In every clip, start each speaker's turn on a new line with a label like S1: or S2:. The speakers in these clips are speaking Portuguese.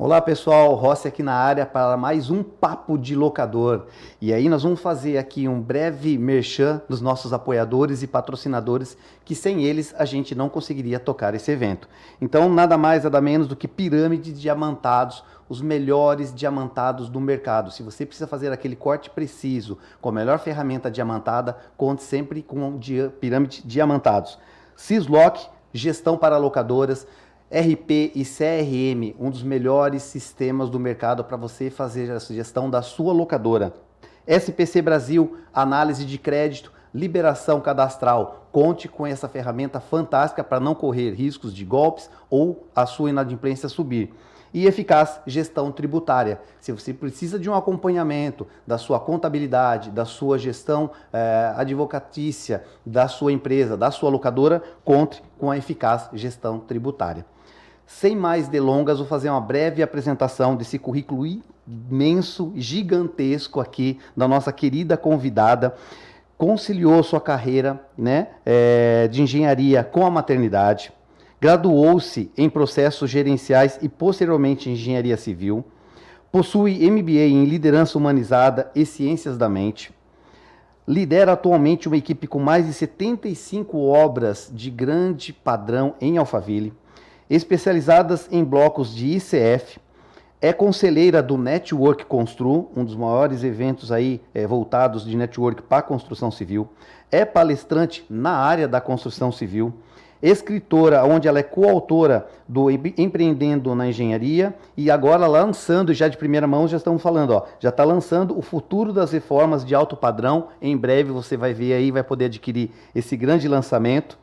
S1: Olá pessoal, Rossi aqui na área para mais um Papo de Locador. E aí nós vamos fazer aqui um breve merchan dos nossos apoiadores e patrocinadores, que sem eles a gente não conseguiria tocar esse evento. Então nada mais, nada menos do que Pirâmide Diamantados, os melhores diamantados do mercado. Se você precisa fazer aquele corte preciso com a melhor ferramenta diamantada, conte sempre com Pirâmide Diamantados. Sislock, gestão para locadoras, RP e CRM, um dos melhores sistemas do mercado para você fazer a gestão da sua locadora. SPC Brasil, análise de crédito, liberação cadastral. Conte com essa ferramenta fantástica para não correr riscos de golpes ou a sua inadimplência subir. E Eficaz Gestão Tributária. Se você precisa de um acompanhamento da sua contabilidade, da sua gestão advocatícia, da sua empresa, da sua locadora, conte com a Eficaz Gestão Tributária. Sem mais delongas, vou fazer uma breve apresentação desse currículo imenso, gigantesco aqui da nossa querida convidada. Conciliou sua carreira, né, de engenharia com a maternidade. Graduou-se em processos gerenciais e posteriormente em engenharia civil. Possui MBA em liderança humanizada e ciências da mente. Lidera atualmente uma equipe com mais de 75 obras de grande padrão em Alphaville, especializadas em blocos de ICF. É conselheira do Network Constru, um dos maiores eventos aí voltados de network para a construção civil. É palestrante na área da construção civil. Escritora, onde ela é coautora do Empreendendo na Engenharia, e agora lançando, já de primeira mão, já estamos falando, já está lançando o futuro das reformas de alto padrão. Em breve você vai ver aí, vai poder adquirir esse grande lançamento.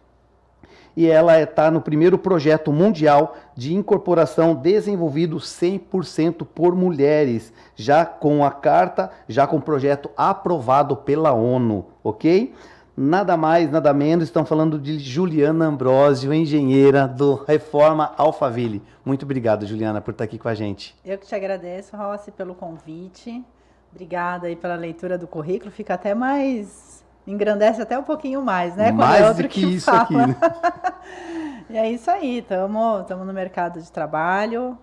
S1: E ela está no primeiro projeto mundial de incorporação desenvolvido 100% por mulheres, já com a carta, já com o projeto aprovado pela ONU, ok? Nada mais, nada menos, estão falando de Juliana Ambrosio, engenheira do Reforma Alphaville. Muito obrigado, Juliana, por estar aqui com a gente.
S2: Eu que te agradeço, Rossi, pelo convite. Obrigada aí pela leitura do currículo. Fica até mais... engrandece até um pouquinho mais, né?
S1: Mais quando é outro do que isso fala. Aqui, né?
S2: E é isso aí, estamos no mercado de trabalho.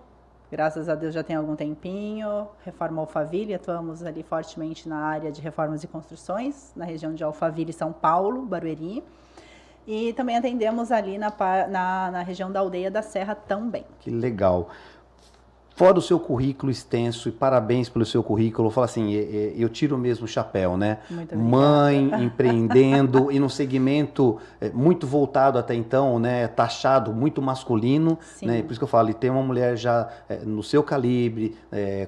S2: Graças a Deus já tem algum tempinho. Reforma Alphaville, atuamos ali fortemente na área de reformas e construções, na região de Alphaville, São Paulo, Barueri. E também atendemos ali na região da Aldeia da Serra também.
S1: Que legal. Fora o seu currículo extenso, e parabéns pelo seu currículo, eu falo assim, eu tiro mesmo o chapéu, né?
S2: Muito
S1: mãe, empreendendo, e num segmento muito voltado até então, né? Taxado, muito masculino, né? Por isso que eu falo, e tem uma mulher já no seu calibre,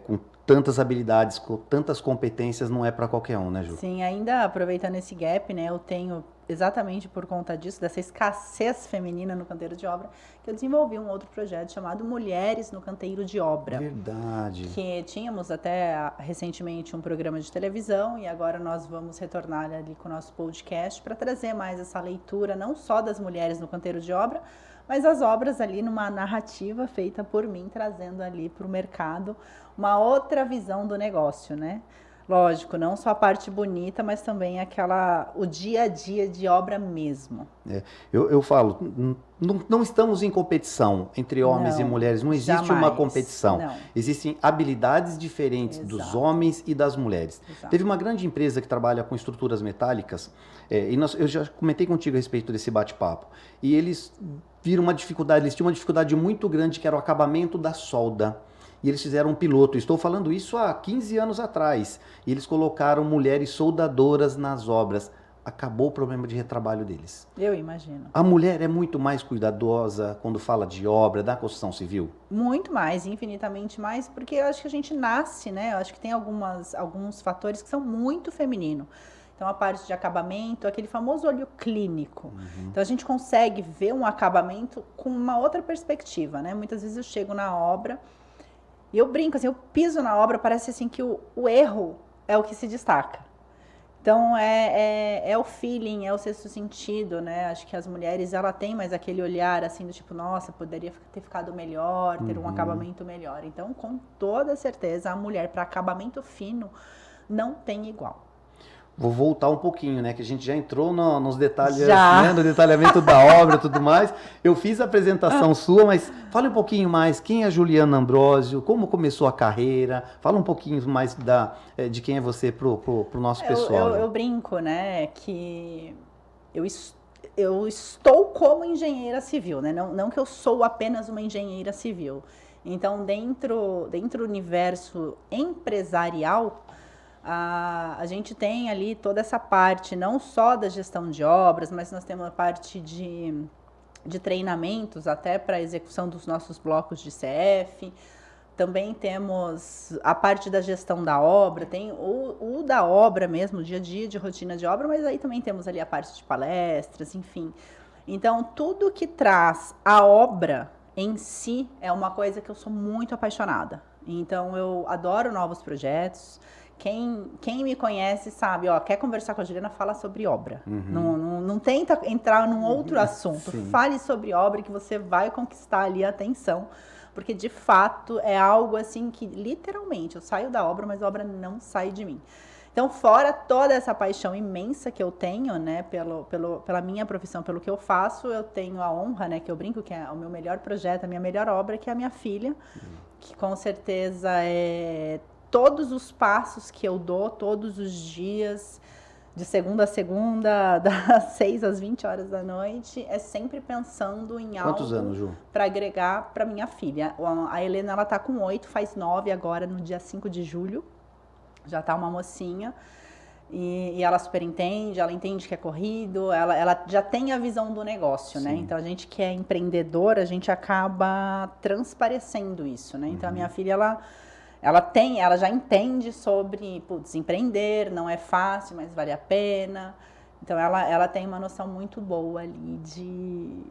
S1: com tantas habilidades, com tantas competências, não é para qualquer um, né, Ju?
S2: Sim, ainda aproveitando esse gap, né? Eu tenho, exatamente por conta disso, dessa escassez feminina no canteiro de obra, que eu desenvolvi um outro projeto chamado Mulheres no Canteiro de Obra.
S1: Verdade.
S2: Que tínhamos até recentemente um programa de televisão e agora nós vamos retornar ali com o nosso podcast para trazer mais essa leitura, não só das mulheres no canteiro de obra, mas as obras ali numa narrativa feita por mim, trazendo ali para o mercado uma outra visão do negócio, né? Lógico, não só a parte bonita, mas também o dia a dia de obra mesmo.
S1: Eu falo, não estamos em competição entre homens e mulheres, não existe uma competição. Não. Existem habilidades diferentes dos homens e das mulheres.
S2: Exato.
S1: Teve uma grande empresa que trabalha com estruturas metálicas, eu já comentei contigo a respeito desse bate-papo, e eles viram uma dificuldade, eles tinham uma dificuldade muito grande, que era o acabamento da solda. E eles fizeram um piloto, estou falando isso há 15 anos atrás, e eles colocaram mulheres soldadoras nas obras. Acabou o problema de retrabalho deles.
S2: Eu imagino.
S1: A mulher é muito mais cuidadosa quando fala de obra, da construção civil?
S2: Muito mais, infinitamente mais, porque eu acho que a gente nasce, né? Eu acho que tem alguns fatores que são muito femininos. Então, a parte de acabamento, aquele famoso olho clínico. Uhum. Então, a gente consegue ver um acabamento com uma outra perspectiva, né? Muitas vezes eu chego na obra... E eu brinco, assim, eu piso na obra, parece assim que o erro é o que se destaca. Então, é o feeling, é o sexto sentido, né? Acho que as mulheres, ela tem mais aquele olhar, assim, do tipo, nossa, poderia ter ficado melhor, ter um acabamento melhor. Então, com toda certeza, a mulher, para acabamento fino, não tem igual.
S1: Vou voltar um pouquinho, né? Que a gente já entrou nos detalhes,
S2: Já.
S1: né, no detalhamento da obra e tudo mais. Eu fiz a apresentação sua, mas fale um pouquinho mais. Quem é a Juliana Ambrosio? Como começou a carreira? Fala um pouquinho mais de quem é você pro nosso pessoal.
S2: Eu brinco, né? Que eu estou como engenheira civil, né? Não que eu sou apenas uma engenheira civil. Então, dentro do universo empresarial, a gente tem ali toda essa parte, não só da gestão de obras, mas nós temos a parte de treinamentos até para a execução dos nossos blocos de CF. Também temos a parte da gestão da obra, tem o da obra mesmo, dia a dia de rotina de obra, mas aí também temos ali a parte de palestras, enfim. Então, tudo que traz a obra em si é uma coisa que eu sou muito apaixonada. Então, eu adoro novos projetos. Quem me conhece sabe, ó, quer conversar com a Juliana, fala sobre obra. Não tenta entrar num outro assunto.
S1: Sim.
S2: Fale sobre obra que você vai conquistar ali a atenção. Porque, de fato, é algo assim que, literalmente, eu saio da obra, mas a obra não sai de mim. Então, fora toda essa paixão imensa que eu tenho, né, pela minha profissão, pelo que eu faço, eu tenho a honra, né, que eu brinco, que é o meu melhor projeto, a minha melhor obra, que é a minha filha, que com certeza é todos os passos que eu dou, todos os dias, de segunda a segunda, das 6 às 20 horas da noite, é sempre pensando em algo.
S1: Quantos anos, Ju?
S2: Para agregar para minha filha. A Helena, ela tá com 8, faz 9 agora, no dia 5 de julho. Já tá uma mocinha. E ela super entende, ela entende que é corrido, ela já tem a visão do negócio, né? Então, a gente que é empreendedor, a gente acaba transparecendo isso, né? Então, a minha filha, ela já entende sobre, empreender, não é fácil, mas vale a pena. Então, ela tem uma noção muito boa ali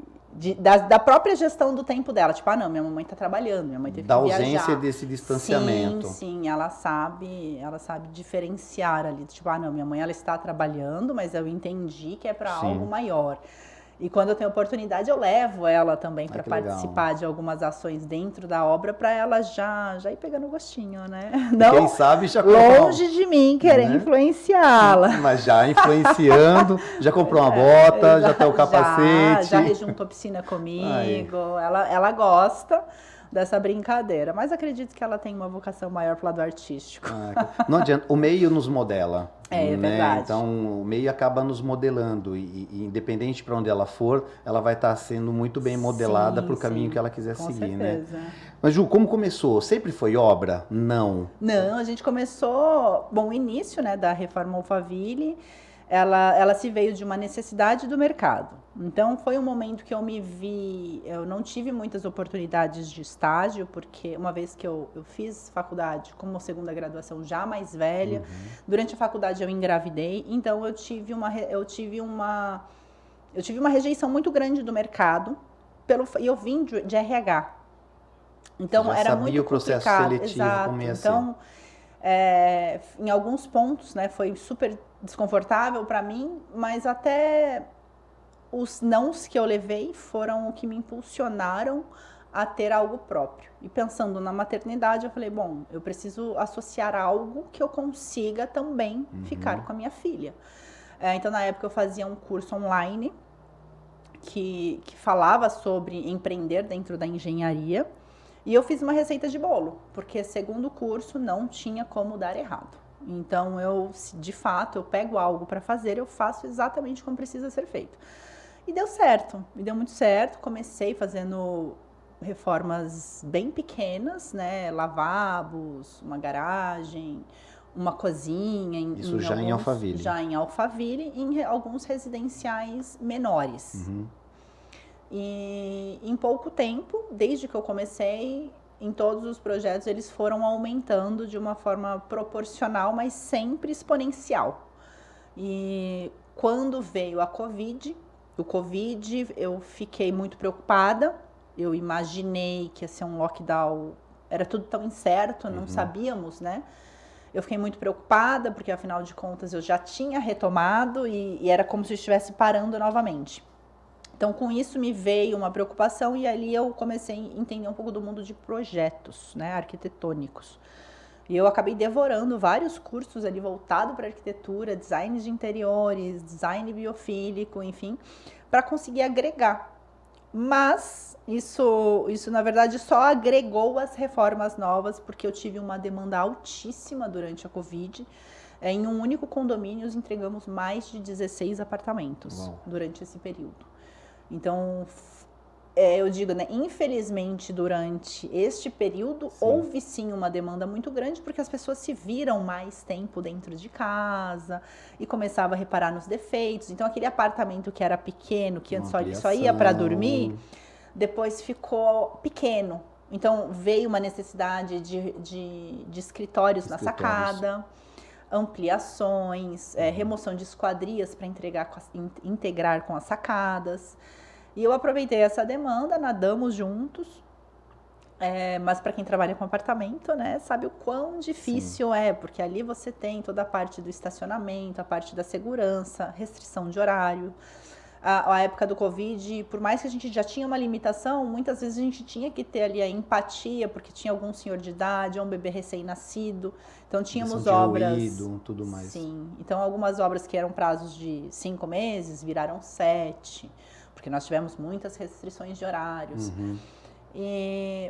S2: da própria gestão do tempo dela. Tipo, não, minha mamãe tá trabalhando, minha mãe teve que viajar.
S1: Da ausência desse distanciamento.
S2: Sim, ela sabe diferenciar ali. Tipo, não, minha mãe, ela está trabalhando, mas eu entendi que é para algo maior. E quando eu tenho oportunidade, eu levo ela também para participar de algumas ações dentro da obra, para ela já ir pegando gostinho, né? Não,
S1: quem sabe já
S2: longe de mim querer influenciá-la.
S1: Mas já influenciando, já comprou uma bota, já tem o capacete.
S2: Já rejuntou piscina comigo. Ela gosta dessa brincadeira, mas acredito que ela tem uma vocação maior pro lado artístico.
S1: Não adianta, o meio nos modela.
S2: É verdade.
S1: Então, o meio acaba nos modelando e independente para onde ela for, ela vai estar sendo muito bem modelada para o caminho que ela quiser seguir,
S2: certeza.
S1: Né? Mas, Ju, como começou? Sempre foi obra? Não,
S2: a gente começou, o início, né, da Reforma Alphaville, ela se veio de uma necessidade do mercado. Então, foi um momento que eu me vi, eu não tive muitas oportunidades de estágio, porque uma vez que eu fiz faculdade como segunda graduação já mais velha, durante a faculdade eu engravidei, então eu tive uma rejeição muito grande do mercado, e eu vim de RH. Então,
S1: já
S2: era
S1: sabia
S2: muito
S1: o processo
S2: complicado.
S1: seletivo,
S2: Exato.
S1: como ia ser.
S2: Então, em alguns pontos, né, foi super desconfortável para mim, mas até os nãos que eu levei foram o que me impulsionaram a ter algo próprio. E pensando na maternidade, eu falei, eu preciso associar algo que eu consiga também ficar com a minha filha. Então, na época, eu fazia um curso online que falava sobre empreender dentro da engenharia. E eu fiz uma receita de bolo, porque segundo curso não tinha como dar errado. Então, de fato, eu pego algo para fazer, eu faço exatamente como precisa ser feito. E deu certo, me deu muito certo. Comecei fazendo reformas bem pequenas, né? Lavabos, uma garagem, uma cozinha.
S1: Isso já em Alphaville?
S2: Já em Alphaville, em alguns residenciais menores. E em pouco tempo, desde que eu comecei, em todos os projetos, eles foram aumentando de uma forma proporcional, mas sempre exponencial. E quando veio o Covid, eu fiquei muito preocupada. Eu imaginei que ia ser um lockdown, era tudo tão incerto, não sabíamos, né? Eu fiquei muito preocupada, porque afinal de contas eu já tinha retomado e era como se eu estivesse parando novamente. Então, com isso me veio uma preocupação e ali eu comecei a entender um pouco do mundo de projetos, né, arquitetônicos. E eu acabei devorando vários cursos ali voltados para arquitetura, design de interiores, design biofílico, enfim, para conseguir agregar. Mas isso, na verdade, só agregou as reformas novas, porque eu tive uma demanda altíssima durante a Covid. Em um único condomínio, nós entregamos mais de 16 apartamentos. Uau. Durante esse período. Então, eu digo, né, infelizmente, durante este período, sim, houve sim uma demanda muito grande, porque as pessoas se viram mais tempo dentro de casa e começavam a reparar nos defeitos. Então, aquele apartamento que era pequeno, que antes só ia para dormir, depois ficou pequeno. Então, veio uma necessidade de escritórios na sacada, ampliações, remoção de esquadrias para integrar com as sacadas. E eu aproveitei essa demanda, nadamos juntos, mas para quem trabalha com apartamento, né, sabe o quão difícil sim, porque ali você tem toda a parte do estacionamento, a parte da segurança, restrição de horário. A época do Covid, por mais que a gente já tinha uma limitação, muitas vezes a gente tinha que ter ali a empatia, porque tinha algum senhor de idade, ou um bebê recém-nascido. Então tínhamos obras...
S1: ruído, tudo mais.
S2: Sim, então algumas obras que eram prazos de 5 meses viraram 7, porque nós tivemos muitas restrições de horários. Uhum.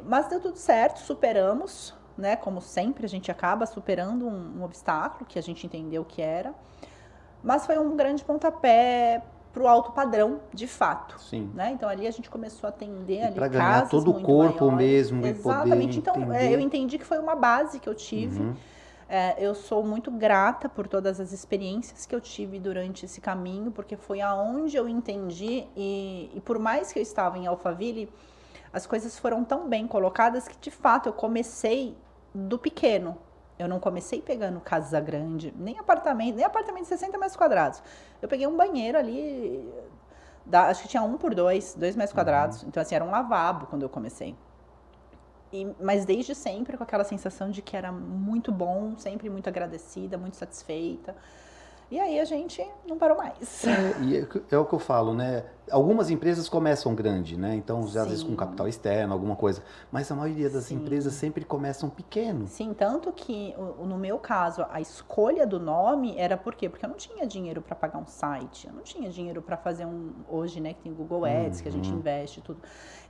S2: Mas deu tudo certo, superamos, né? Como sempre, a gente acaba superando um obstáculo que a gente entendeu que era. Mas foi um grande pontapé para o alto padrão, de fato. Sim. Né? Então, ali a gente começou a atender ali
S1: para ganhar todo o corpo maiores. Mesmo.
S2: Exatamente.
S1: E poder
S2: então, eu entendi que foi uma base que eu tive. Uhum. Eu sou muito grata por todas as experiências que eu tive durante esse caminho, porque foi aonde eu entendi, e por mais que eu estava em Alphaville, as coisas foram tão bem colocadas que, de fato, eu comecei do pequeno. Eu não comecei pegando casa grande, nem apartamento de 60 metros quadrados. Eu peguei um banheiro ali, acho que tinha 1 por 2 metros quadrados. Então, assim, era um lavabo quando eu comecei. Mas desde sempre com aquela sensação de que era muito bom, sempre muito agradecida, muito satisfeita. E aí a gente não parou mais.
S1: É o que eu falo, né? Algumas empresas começam grande, né? Então, às vezes com capital externo, alguma coisa. Mas a maioria das empresas sempre começam pequeno.
S2: Sim, tanto que no meu caso, a escolha do nome era por quê? Porque eu não tinha dinheiro para pagar um site, eu não tinha dinheiro para fazer hoje, né, que tem Google Ads, que a gente investe e tudo.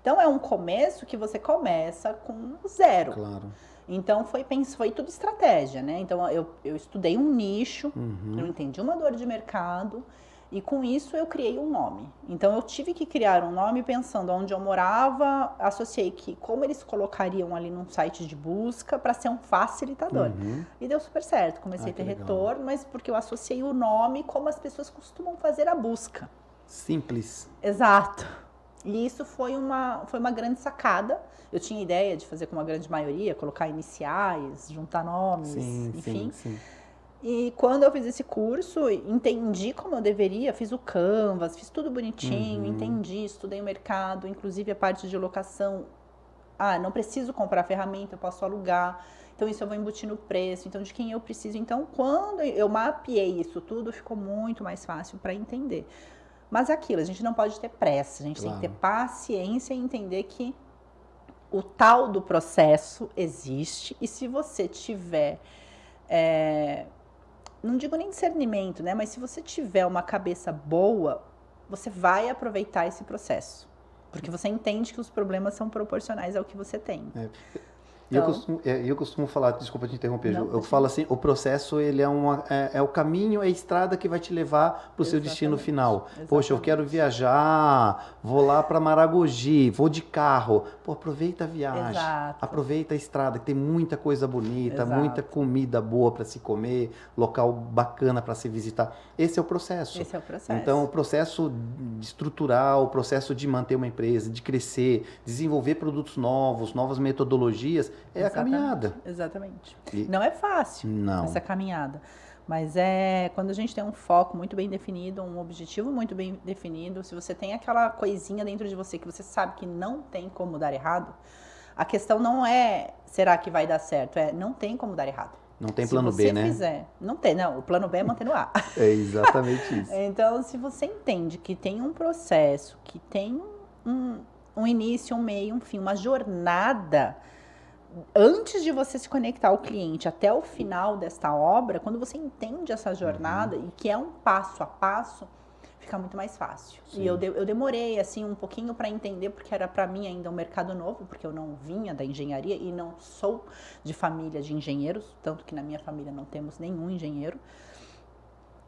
S2: Então, é um começo que você começa com 0.
S1: Claro.
S2: Então, foi tudo estratégia, né? Então, eu estudei um nicho, eu entendi uma dor de mercado e, com isso, eu criei um nome. Então, eu tive que criar um nome pensando onde eu morava, associei que como eles colocariam ali num site de busca para ser um facilitador. E deu super certo. Comecei a ter retorno, mas porque eu associei o nome como as pessoas costumam fazer a busca.
S1: Simples.
S2: Exato. E isso foi uma grande sacada. Eu tinha ideia de fazer com uma grande maioria, colocar iniciais, juntar nomes, enfim. Sim. E quando eu fiz esse curso, entendi como eu deveria, fiz o Canvas, fiz tudo bonitinho, entendi, estudei o mercado, inclusive a parte de locação. Não preciso comprar ferramenta, eu posso alugar. Então, isso eu vou embutir no preço. Então, de quem eu preciso. Então, quando eu mapeei isso tudo, ficou muito mais fácil para entender. Mas é aquilo, a gente não pode ter pressa, a gente tem que ter paciência e entender que o tal do processo existe, e se você tiver, não digo nem discernimento, né? Mas se você tiver uma cabeça boa, você vai aproveitar esse processo. Porque você entende que os problemas são proporcionais ao que você tem. Então,
S1: eu costumo falar, desculpa te interromper, eu falo assim, o processo ele é o caminho, é a estrada que vai te levar para o seu destino final. Exatamente. Poxa, eu quero viajar, vou lá para Maragogi, vou de carro. Pô, aproveita a viagem, aproveita a estrada, que tem muita coisa bonita, muita comida boa para se comer, local bacana para se visitar. Esse é o processo.
S2: Esse é o processo.
S1: Então, o processo estrutural, o processo de manter uma empresa, de crescer, desenvolver produtos novos, novas metodologias, é a caminhada.
S2: Exatamente. Não é fácil essa caminhada. Mas quando a gente tem um foco muito bem definido, um objetivo muito bem definido, se você tem aquela coisinha dentro de você que você sabe que não tem como dar errado, a questão não é será que vai dar certo, não tem como dar errado.
S1: Não tem plano B, né?
S2: Se você fizer, não, o plano B é manter no A.
S1: É exatamente isso.
S2: Então, se você entende que tem um processo, que tem um início, um meio, um fim, uma jornada, antes de você se conectar ao cliente até o final desta obra, quando você entende essa jornada e que é um passo a passo, fica muito mais fácil.
S1: Sim.
S2: E eu demorei assim um pouquinho para entender, porque era para mim ainda um mercado novo, porque eu não vinha da engenharia e não sou de família de engenheiros, tanto que na minha família não temos nenhum engenheiro.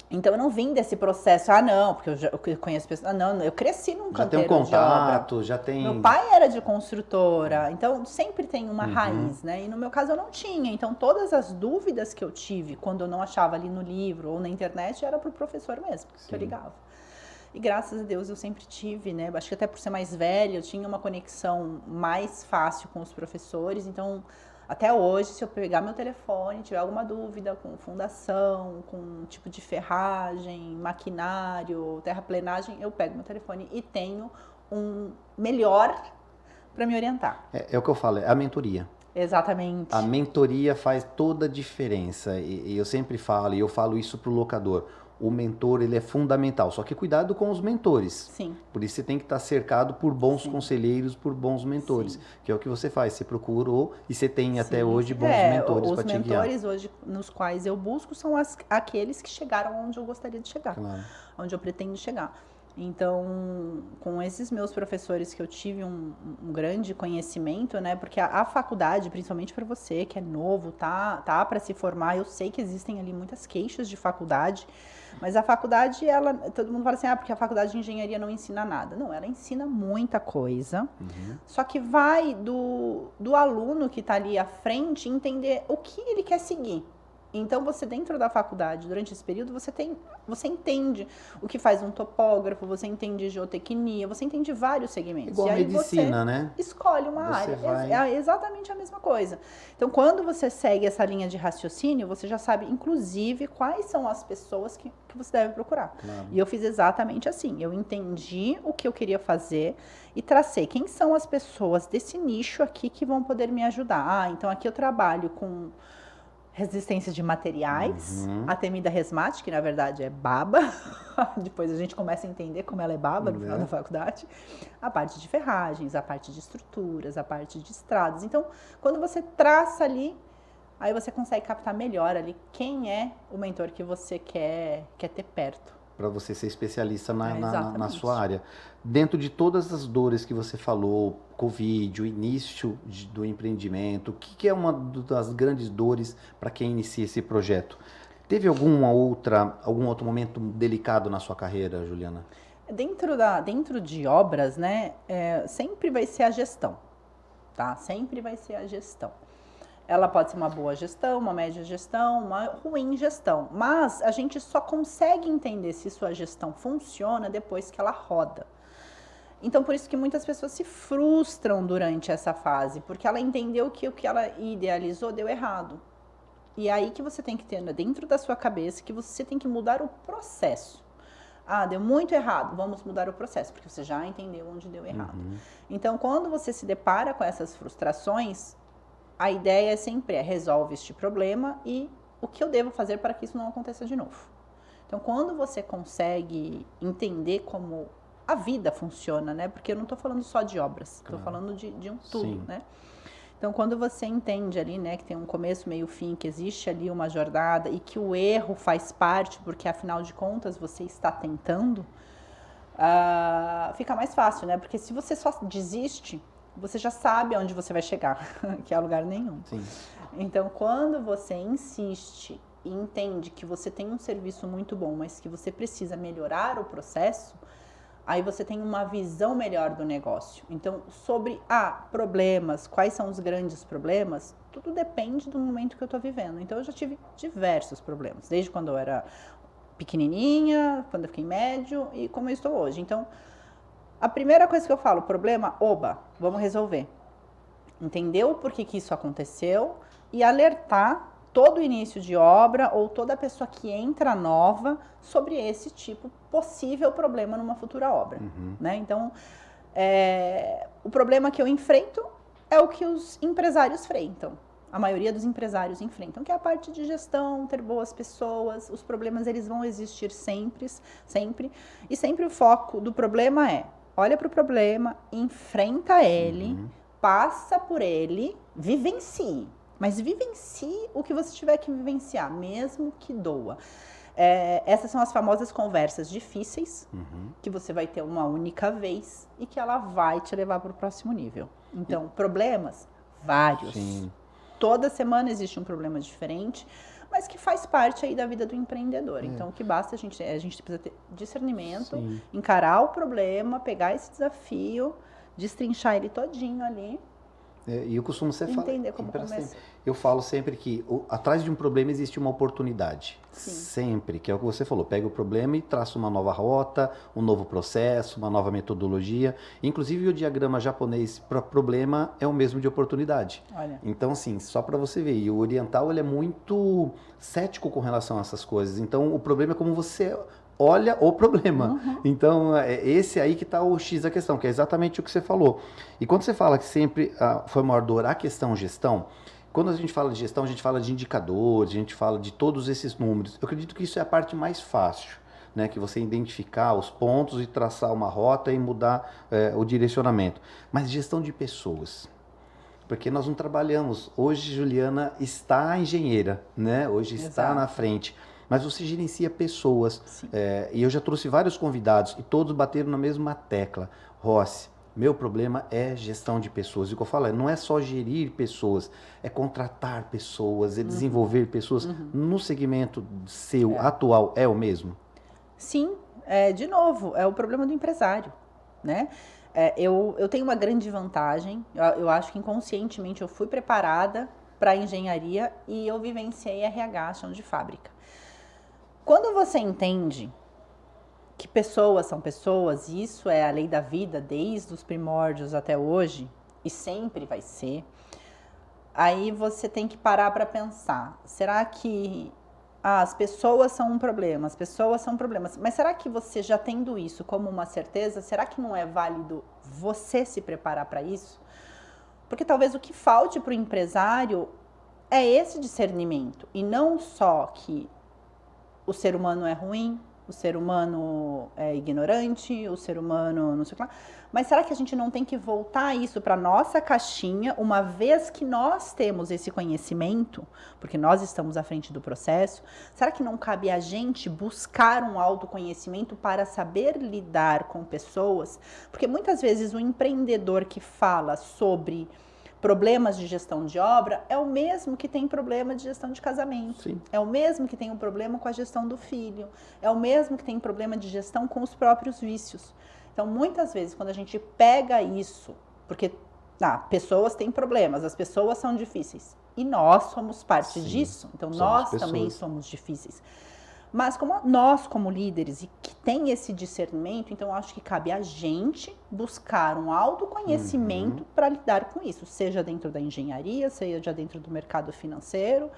S2: Então eu não vim desse processo, porque eu conheço pessoas, não, eu cresci num canteiro de obra.
S1: Já tem um contato, já tem...
S2: Meu pai era de construtora, então sempre tem uma raiz, né? E no meu caso eu não tinha, então todas as dúvidas que eu tive quando eu não achava ali no livro ou na internet era pro professor mesmo, que eu ligava. E graças a Deus eu sempre tive, né? Acho que até por ser mais velha, eu tinha uma conexão mais fácil com os professores, então... Até hoje, se eu pegar meu telefone, tiver alguma dúvida com fundação, com tipo de ferragem, maquinário, terraplenagem, eu pego meu telefone e tenho um melhor para me orientar.
S1: É o que eu falo, é a mentoria.
S2: Exatamente.
S1: A mentoria faz toda a diferença. E eu sempre falo, e eu falo isso pro locador. O mentor, ele é fundamental. Só que cuidado com os mentores.
S2: Sim.
S1: Por isso você tem que estar cercado por bons
S2: Sim.
S1: conselheiros, por bons mentores.
S2: Sim.
S1: Que é o que você faz. Você procurou e você tem até hoje bons mentores para te guiar.
S2: Os mentores hoje nos quais eu busco são aqueles que chegaram onde eu gostaria de chegar.
S1: Claro.
S2: Onde eu pretendo chegar. Então, com esses meus professores que eu tive um grande conhecimento, né? Porque a faculdade, principalmente para você que é novo, tá para se formar, eu sei que existem ali muitas queixas de faculdade, mas a faculdade, todo mundo fala assim, porque a faculdade de engenharia não ensina nada. Não, ela ensina muita coisa, só que vai do aluno que está ali à frente entender o que ele quer seguir. Então, você dentro da faculdade, durante esse período, você entende o que faz um topógrafo, você entende geotecnia, você entende vários segmentos.
S1: Igual
S2: e aí
S1: medicina,
S2: você
S1: né?
S2: escolhe uma área. É exatamente a mesma coisa. Então, quando você segue essa linha de raciocínio, você já sabe, inclusive, quais são as pessoas que você deve procurar.
S1: Claro.
S2: E eu fiz exatamente assim. Eu entendi o que eu queria fazer e tracei quem são as pessoas desse nicho aqui que vão poder me ajudar. Então, aqui eu trabalho com resistência de materiais, a temida resmate, que na verdade é baba, depois a gente começa a entender como ela é baba no final da faculdade, a parte de ferragens, a parte de estruturas, a parte de estradas. Então, quando você traça ali, aí você consegue captar melhor ali quem é o mentor que você quer ter perto.
S1: Para você ser especialista na sua área. Dentro de todas as dores que você falou, Covid, o início do empreendimento, o que é uma das grandes dores para quem inicia esse projeto? Teve algum outro momento delicado na sua carreira, Juliana?
S2: Dentro de obras, né, sempre vai ser a gestão, tá? Sempre vai ser a gestão. Ela pode ser uma boa gestão, uma média gestão, uma ruim gestão. Mas a gente só consegue entender se sua gestão funciona depois que ela roda. Então, por isso que muitas pessoas se frustram durante essa fase, porque ela entendeu que o que ela idealizou deu errado. E é aí que você tem que ter dentro da sua cabeça que você tem que mudar o processo. Deu muito errado, vamos mudar o processo, porque você já entendeu onde deu errado. Então, quando você se depara com essas frustrações, a ideia sempre resolve este problema e o que eu devo fazer para que isso não aconteça de novo. Então, quando você consegue entender como a vida funciona, né? Porque eu não estou falando só de obras, estou falando de um tudo,
S1: Sim.
S2: né? Então, quando você entende ali, né, que tem um começo, meio, fim, que existe ali uma jornada e que o erro faz parte, porque afinal de contas você está tentando, fica mais fácil, né? Porque se você só desiste, você já sabe aonde você vai chegar, que é a lugar nenhum.
S1: Sim.
S2: Então, quando você insiste e entende que você tem um serviço muito bom, mas que você precisa melhorar o processo, aí você tem uma visão melhor do negócio. Então, sobre problemas, quais são os grandes problemas, tudo depende do momento que eu estou vivendo. Então, eu já tive diversos problemas, desde quando eu era pequenininha, quando eu fiquei médio e como eu estou hoje. Então, a primeira coisa que eu falo, problema, vamos resolver. Entender o porquê que isso aconteceu e alertar todo o início de obra ou toda pessoa que entra nova sobre esse tipo possível problema numa futura obra. Né? Então, o problema que eu enfrento é o que os empresários enfrentam. A maioria dos empresários enfrentam, que é a parte de gestão, ter boas pessoas. Os problemas eles vão existir sempre. E sempre o foco do problema olha para o problema, enfrenta ele, passa por ele, vivencie. Mas vivencie o que você tiver que vivenciar, mesmo que doa. Essas são as famosas conversas difíceis, que você vai ter uma única vez e que ela vai te levar para o próximo nível. Então, problemas? Vários.
S1: Sim.
S2: Toda semana existe um problema diferente, mas que faz parte aí da vida do empreendedor. Então, o que basta a gente precisa ter discernimento,
S1: Sim.
S2: encarar o problema, pegar esse desafio, destrinchar ele todinho ali.
S1: E eu costumo
S2: Entender como começar.
S1: Eu falo sempre que atrás de um problema existe uma oportunidade.
S2: Sim.
S1: Sempre, que é o que você falou. Pega o problema e traça uma nova rota, um novo processo, uma nova metodologia. Inclusive o diagrama japonês para problema é o mesmo de oportunidade.
S2: Olha.
S1: Então, assim, só para você ver. E o oriental ele é muito cético com relação a essas coisas. Então, o problema é como você olha o problema. Então, esse aí que está o X da questão, que é exatamente o que você falou. E quando você fala que sempre foi maior dor a questão gestão, quando a gente fala de gestão, a gente fala de indicadores, a gente fala de todos esses números. Eu acredito que isso é a parte mais fácil, né? Que você identificar os pontos e traçar uma rota e mudar o direcionamento. Mas gestão de pessoas. Porque nós não trabalhamos. Hoje, Juliana está engenheira, né? Hoje está
S2: Exato.
S1: na frente. Mas você gerencia pessoas. E eu já trouxe vários convidados e todos bateram na mesma tecla. Rossi, meu problema é gestão de pessoas. E o que eu falo não é só gerir pessoas, é contratar pessoas, é desenvolver pessoas. No segmento seu atual, é o mesmo?
S2: Sim, de novo, é o problema do empresário, né? Eu tenho uma grande vantagem, eu acho que inconscientemente eu fui preparada para a engenharia e eu vivenciei RH, chão de fábrica. Quando você entende que pessoas são pessoas, e isso é a lei da vida desde os primórdios até hoje, e sempre vai ser, aí você tem que parar para pensar, será que as pessoas são um problema, as pessoas são problemas, mas será que você já tendo isso como uma certeza, será que não é válido você se preparar para isso? Porque talvez o que falte para o empresário é esse discernimento, e não só que o ser humano é ruim, o ser humano é ignorante, o ser humano não sei o que lá. Mas será que a gente não tem que voltar isso para nossa caixinha, uma vez que nós temos esse conhecimento, porque nós estamos à frente do processo, será que não cabe a gente buscar um autoconhecimento para saber lidar com pessoas? Porque muitas vezes o empreendedor que fala sobre problemas de gestão de obra é o mesmo que tem problema de gestão de casamento.
S1: Sim.
S2: É o mesmo que tem um problema com a gestão do filho. É o mesmo que tem problema de gestão com os próprios vícios. Então, muitas vezes, quando a gente pega isso, porque pessoas têm problemas, as pessoas são difíceis. E nós somos parte disso. Então, nós também somos difíceis. Mas nós, como líderes, e que tem esse discernimento, então acho que cabe a gente buscar um autoconhecimento para lidar com isso, seja dentro da engenharia, seja dentro do mercado financeiro,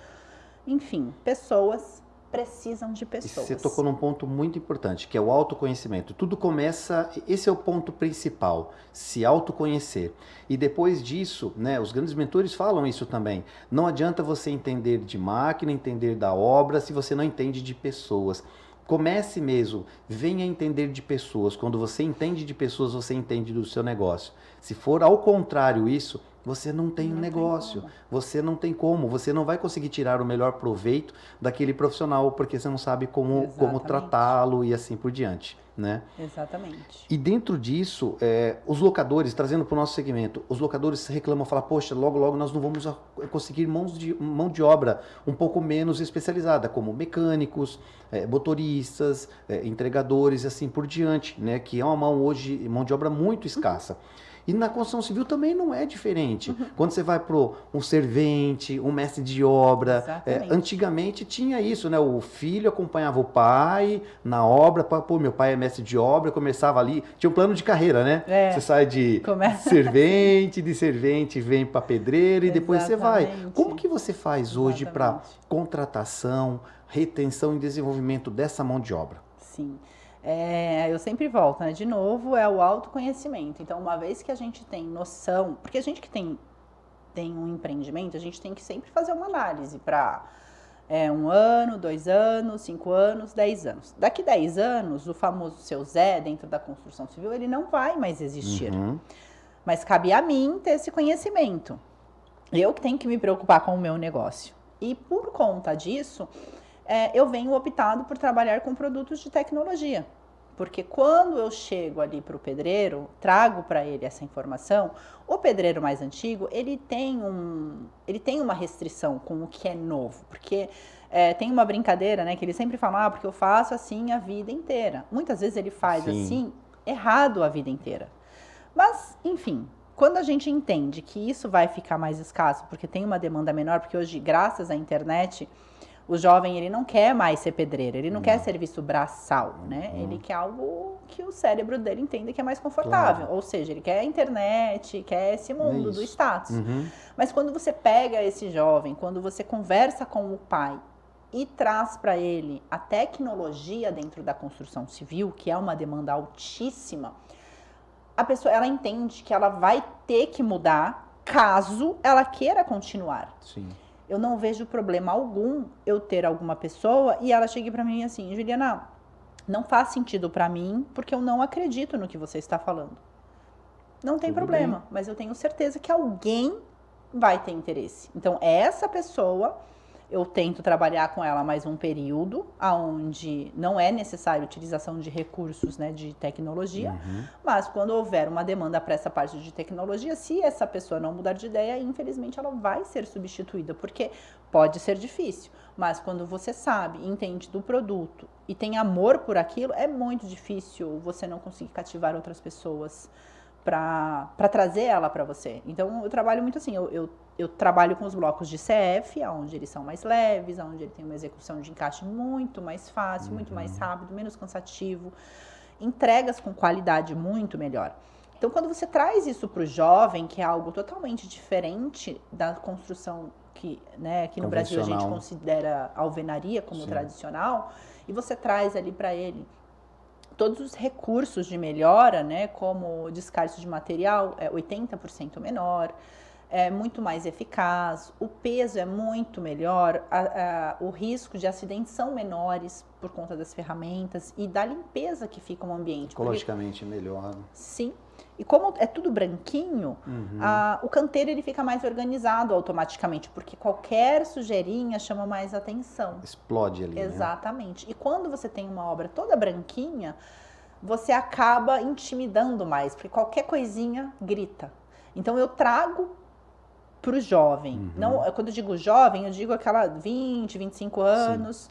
S2: enfim, pessoas precisam de pessoas.
S1: Você tocou num ponto muito importante, que é o autoconhecimento. Tudo começa, esse é o ponto principal, se autoconhecer. E depois disso, né, os grandes mentores falam isso também. Não adianta você entender de máquina, entender da obra, se você não entende de pessoas. Comece mesmo, venha entender de pessoas. Quando você entende de pessoas, você entende do seu negócio. Se for ao contrário isso, você não tem um negócio, você não tem como, você não vai conseguir tirar o melhor proveito daquele profissional, porque você não sabe como tratá-lo e assim por diante, né?
S2: Exatamente.
S1: E dentro disso, os locadores, trazendo para o nosso segmento, os locadores reclamam, falam, poxa, logo logo nós não vamos conseguir mão de obra um pouco menos especializada, como mecânicos, motoristas, entregadores e assim por diante, né? Que é uma mão de obra muito escassa. E na construção civil também não é diferente. Quando você vai para um servente, um mestre de obra, antigamente tinha isso, né? O filho acompanhava o pai na obra, pô, meu pai é mestre de obra, começava ali, tinha um plano de carreira, né? Você sai de servente vem para pedreiro e depois você vai. Como que você faz hoje para contratação, retenção e desenvolvimento dessa mão de obra?
S2: Sim. Eu sempre volto, né? De novo, é o autoconhecimento. Então, uma vez que a gente tem noção, porque a gente que tem um empreendimento, a gente tem que sempre fazer uma análise para 1 ano, 2 anos, 5 anos, 10 anos. Daqui 10 anos, o famoso seu Zé dentro da construção civil, ele não vai mais existir. Mas cabe a mim ter esse conhecimento. Eu que tenho que me preocupar com o meu negócio. E por conta disso, eu venho optado por trabalhar com produtos de tecnologia. Porque quando eu chego ali para o pedreiro, trago para ele essa informação, o pedreiro mais antigo, ele tem uma restrição com o que é novo. Porque tem uma brincadeira, né, que ele sempre fala, porque eu faço assim a vida inteira. Muitas vezes ele faz
S1: Sim.
S2: assim, errado a vida inteira. Mas, enfim, quando a gente entende que isso vai ficar mais escasso, porque tem uma demanda menor, porque hoje, graças à internet, o jovem, ele não quer mais ser pedreiro, ele não quer serviço braçal, né? Ele quer algo que o cérebro dele entenda que é mais confortável.
S1: Claro.
S2: Ou seja, ele quer a internet, quer esse mundo do status.
S1: Uhum.
S2: Mas quando você pega esse jovem, quando você conversa com o pai e traz para ele a tecnologia dentro da construção civil, que é uma demanda altíssima, a pessoa, ela entende que ela vai ter que mudar caso ela queira continuar.
S1: Sim.
S2: Eu não vejo problema algum eu ter alguma pessoa e ela chegue para mim assim, Juliana, não faz sentido para mim porque eu não acredito no que você está falando. Não tem problema, mas eu tenho certeza que alguém vai ter interesse. Então, essa pessoa, eu tento trabalhar com ela mais um período, onde não é necessário utilização de recursos, né, de tecnologia, mas quando houver uma demanda para essa parte de tecnologia, se essa pessoa não mudar de ideia, infelizmente ela vai ser substituída, porque pode ser difícil, mas quando você sabe, entende do produto e tem amor por aquilo, é muito difícil você não conseguir cativar outras pessoas para trazer ela para você. Então, eu trabalho muito assim, eu trabalho com os blocos de CF, onde eles são mais leves, onde ele tem uma execução de encaixe muito mais fácil, muito mais rápido, menos cansativo, entregas com qualidade muito melhor. Então, quando você traz isso para o jovem, que é algo totalmente diferente da construção que, né, aqui no Brasil a gente considera alvenaria como tradicional, e você traz ali para ele todos os recursos de melhora, né, como o descarte de material é 80% menor, é muito mais eficaz, o peso é muito melhor, o risco de acidentes são menores por conta das ferramentas e da limpeza que fica o ambiente.
S1: Ecologicamente melhor.
S2: Sim. E como é tudo branquinho, o canteiro ele fica mais organizado automaticamente, porque qualquer sujeirinha chama mais atenção.
S1: Explode ali,
S2: exatamente. Né? E quando você tem uma obra toda branquinha, você acaba intimidando mais, porque qualquer coisinha grita. Então eu trago para o jovem. Não, quando eu digo jovem, eu digo aquela 20, 25 anos.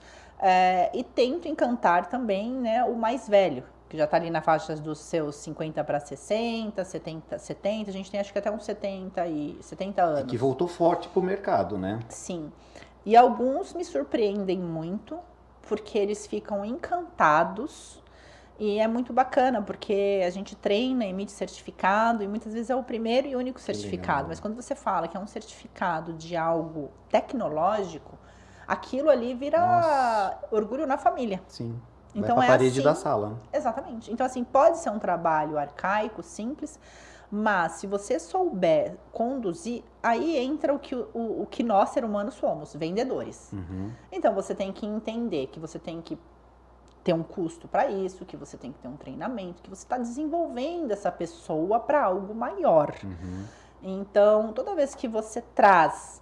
S2: E tento encantar também, né, o mais velho, que já está ali na faixa dos seus 50 para 60, 70, a gente tem acho que até uns 70 anos.
S1: E que voltou forte pro mercado, né?
S2: Sim. E alguns me surpreendem muito, porque eles ficam encantados. E é muito bacana, porque a gente treina, emite certificado, e muitas vezes é o primeiro e único certificado. Mas quando você fala que é um certificado de algo tecnológico, aquilo ali vira orgulho na família.
S1: Sim.
S2: Então
S1: vai pra parede da sala.
S2: Exatamente. Então, assim, pode ser um trabalho arcaico, simples, mas se você souber conduzir, aí entra o que nós, seres humanos, somos, vendedores. Então, você tem que entender que você tem que ter um custo para isso, que você tem que ter um treinamento, que você está desenvolvendo essa pessoa para algo maior. Então, toda vez que você traz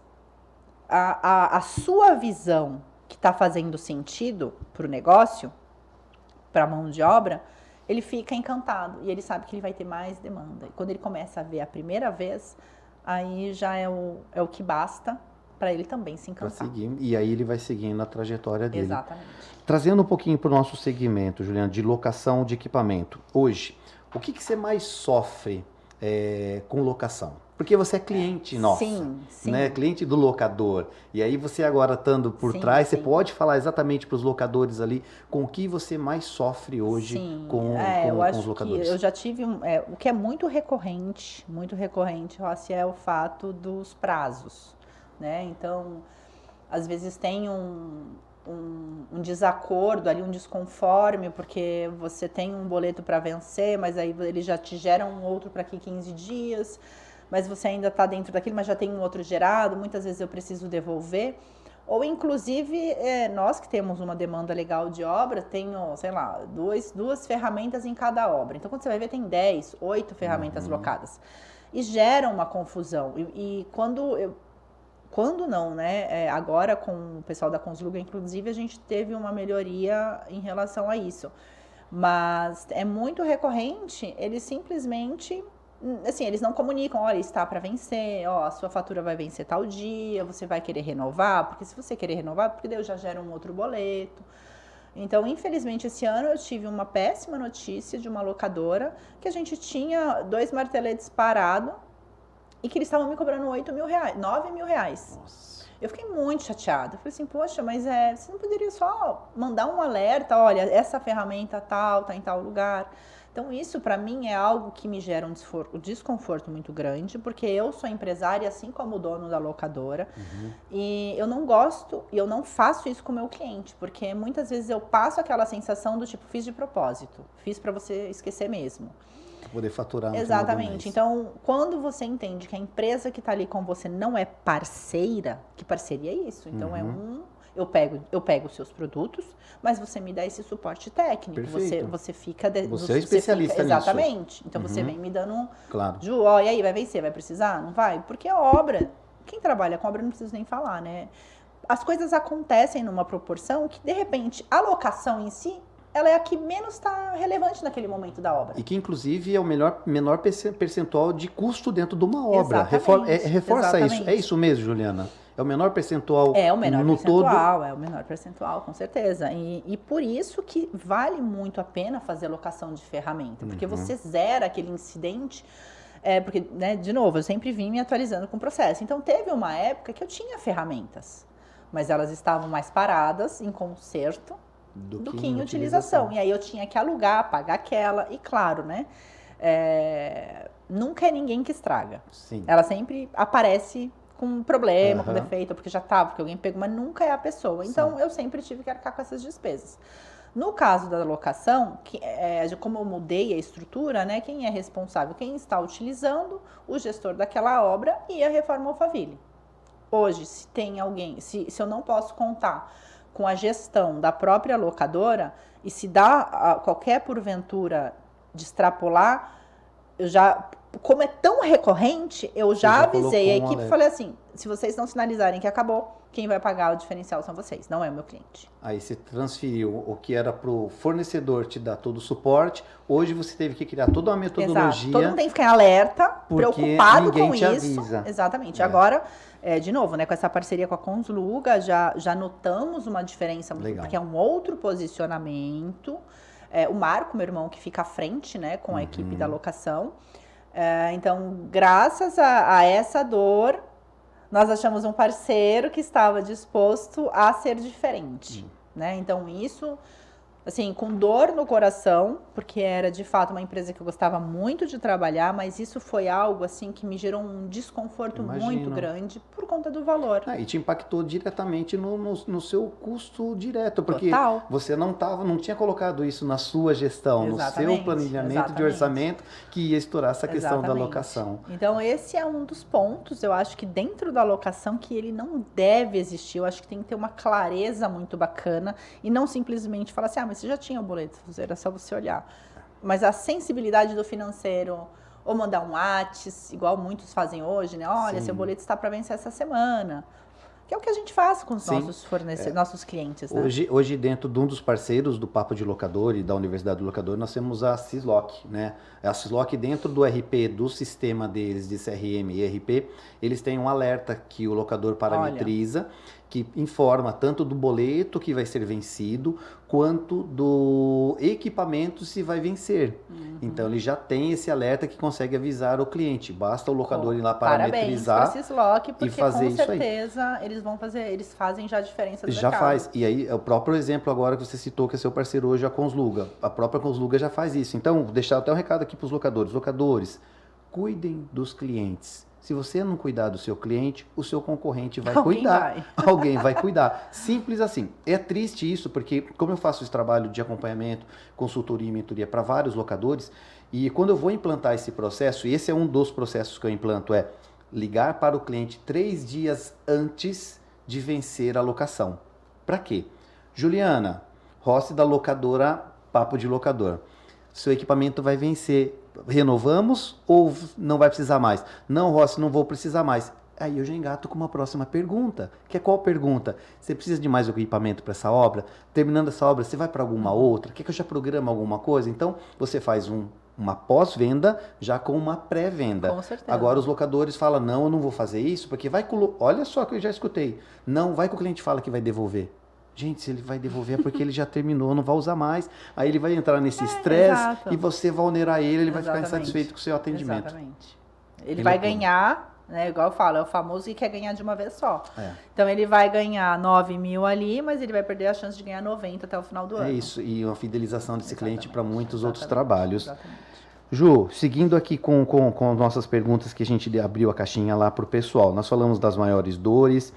S2: a sua visão que está fazendo sentido para o negócio, para a mão de obra, ele fica encantado e ele sabe que ele vai ter mais demanda. E quando ele começa a ver a primeira vez, aí já é o que basta para ele também se encantar.
S1: Pra seguir, e aí ele vai seguindo a trajetória dele.
S2: Exatamente.
S1: Trazendo um pouquinho para o nosso segmento, Juliana, de locação de equipamento. Hoje, o que você mais sofre com locação? Porque você é cliente nosso,
S2: sim.
S1: né? Cliente do locador. E aí você agora estando por trás, você pode falar exatamente para os locadores ali com o que você mais sofre hoje com os locadores.
S2: Eu já tive o que é muito recorrente, Rossi, é o fato dos prazos, né? Então, às vezes tem um desacordo ali, um desconforme, porque você tem um boleto para vencer, mas aí ele já te gera um outro para aqui 15 dias, mas você ainda está dentro daquilo, mas já tem um outro gerado, muitas vezes eu preciso devolver. Ou, inclusive, nós que temos uma demanda legal de obra, tenho, sei lá, duas ferramentas em cada obra. Então, quando você vai ver, tem 10, 8 ferramentas locadas. e geram uma confusão. E quando não, né? Agora com o pessoal da Consuga, inclusive, a gente teve uma melhoria em relação a isso. Mas é muito recorrente, eles simplesmente, assim, eles não comunicam, olha, está para vencer, ó, a sua fatura vai vencer tal dia, você vai querer renovar, porque se você querer renovar, porque daí eu já gero um outro boleto. Então, infelizmente, esse ano eu tive uma péssima notícia de uma locadora que a gente tinha 2 marteletes parados e que eles estavam me cobrando 8 mil reais, 9 mil reais.
S1: Nossa.
S2: Eu fiquei muito chateada. Eu falei assim, poxa, mas você não poderia só mandar um alerta, olha, essa ferramenta tal, tá em tal lugar. Então, isso para mim é algo que me gera um desconforto muito grande, porque eu sou empresária, assim como o dono da locadora, e eu não gosto, e eu não faço isso com o meu cliente, porque muitas vezes eu passo aquela sensação do tipo, fiz de propósito, fiz para você esquecer mesmo.
S1: Poder faturar no
S2: Exatamente.
S1: final do mês.
S2: Então, quando você entende que a empresa que está ali com você não é parceira, que parceria é isso? Então, eu pego os seus produtos, mas você me dá esse suporte técnico.
S1: Perfeito.
S2: Você fica...
S1: Você é especialista nisso.
S2: Exatamente. Então, você vem me dando...
S1: Claro.
S2: Ju, ó, e aí, vai vencer? Vai precisar? Não vai? Porque a obra... Quem trabalha com obra não precisa nem falar, né? As coisas acontecem numa proporção que, de repente, a locação em si, ela é a que menos está relevante naquele momento da obra.
S1: E que, inclusive, é o menor percentual de custo dentro de uma obra.
S2: Exatamente.
S1: Reforça
S2: Exatamente.
S1: isso. É isso mesmo, Juliana? É o menor percentual
S2: É o menor
S1: no
S2: percentual,
S1: todo?
S2: é o menor percentual, com certeza. E por isso que vale muito a pena fazer locação de ferramenta, porque você zera aquele incidente, porque, né, de novo, eu sempre vim me atualizando com o processo. Então, teve uma época que eu tinha ferramentas, mas elas estavam mais paradas em conserto do que em utilização. E aí eu tinha que alugar, pagar aquela, e claro, né, nunca é ninguém que estraga.
S1: Sim.
S2: Ela sempre aparece com problema, com defeito, porque já estava, porque alguém pegou, mas nunca é a pessoa. Então, eu sempre tive que arcar com essas despesas. No caso da locação, como eu mudei a estrutura, né, quem é responsável? Quem está utilizando, o gestor daquela obra e a Reforma Alphaville. Hoje, se tem alguém, se eu não posso contar com a gestão da própria locadora, e se dá qualquer porventura de extrapolar, eu já... Como é tão recorrente, eu já avisei a equipe e falei assim, se vocês não sinalizarem que acabou, quem vai pagar o diferencial são vocês, não é o meu cliente.
S1: Aí você transferiu o que era para o fornecedor te dar todo o suporte, hoje você teve que criar toda uma metodologia.
S2: Exato. Todo mundo tem que ficar em alerta, preocupado com isso.
S1: Avisa.
S2: Exatamente. Agora, de novo, né, com essa parceria com a Consuga, já notamos uma diferença, porque é um outro posicionamento. O Marco, meu irmão, que fica à frente, né, com a equipe da locação. Então, graças a essa dor, nós achamos um parceiro que estava disposto a ser diferente, né? Então, isso, assim, com dor no coração, porque era, de fato, uma empresa que eu gostava muito de trabalhar, mas isso foi algo, assim, que me gerou um desconforto muito grande por conta do valor.
S1: E te impactou diretamente no seu custo direto, porque você não tinha colocado isso na sua gestão, no seu planejamento de orçamento, que ia estourar essa questão da locação.
S2: Então, esse é um dos pontos, eu acho que dentro da locação, que ele não deve existir, eu acho que tem que ter uma clareza muito bacana, e não simplesmente falar assim, mas você já tinha o boleto, era só você olhar. Mas a sensibilidade do financeiro, ou mandar um WhatsApp, igual muitos fazem hoje, né? Olha, seu boleto está para vencer essa semana. Que é o que a gente faz com os nossos fornecedores, nossos clientes, né?
S1: Hoje, dentro de um dos parceiros do Papo de Locador e da Universidade do Locador, nós temos a Sisloc, né? A Sisloc, dentro do RP, do sistema deles de CRM e ERP, eles têm um alerta que o locador parametriza, que informa tanto do boleto que vai ser vencido, quanto do equipamento se vai vencer. Então, ele já tem esse alerta que consegue avisar o cliente. Basta o locador ir lá parametrizar
S2: porque
S1: e fazer isso aí.
S2: Com certeza eles fazem já a diferença do
S1: já
S2: mercado.
S1: Faz. E aí, o próprio exemplo agora que você citou, que é seu parceiro hoje, a Consuga. A própria Consuga já faz isso. Então, vou deixar até um recado aqui para os locadores. Locadores, cuidem dos clientes. Se você não cuidar do seu cliente, o seu concorrente vai cuidar. Alguém vai cuidar. Simples assim. É triste isso, porque como eu faço esse trabalho de acompanhamento, consultoria e mentoria para vários locadores, e quando eu vou implantar esse processo, e esse é um dos processos que eu implanto, é ligar para o cliente 3 dias antes de vencer a locação. Para quê? Juliana, Rossi da locadora Papo de Locador. Seu equipamento vai vencer renovamos ou não vai precisar mais? Não, Rossi, não vou precisar mais. Aí eu já engato com uma próxima pergunta, que é qual pergunta? Você precisa de mais equipamento para essa obra? Terminando essa obra, você vai para alguma outra? Quer que eu já programe alguma coisa? Então, você faz uma pós-venda já com uma pré-venda.
S2: Com certeza.
S1: Agora os locadores falam, não, eu não vou fazer isso, porque vai com... Olha só que eu já escutei. Não, vai que o cliente fala que vai devolver. Gente, se ele vai devolver é porque ele já terminou, não vai usar mais. Aí ele vai entrar nesse estresse e você vai onerar ele vai ficar insatisfeito com o seu atendimento.
S2: Exatamente. Ele vai ganhar... Né, igual eu falo, é o famoso que quer ganhar de uma vez só. Então ele vai ganhar 9 mil ali, mas ele vai perder a chance de ganhar 90 até o final do ano.
S1: É isso, e uma fidelização desse cliente para muitos outros
S2: Exatamente.
S1: trabalhos.
S2: Exatamente.
S1: Ju, seguindo aqui com nossas perguntas que a gente abriu a caixinha lá para o pessoal, nós falamos das maiores dores,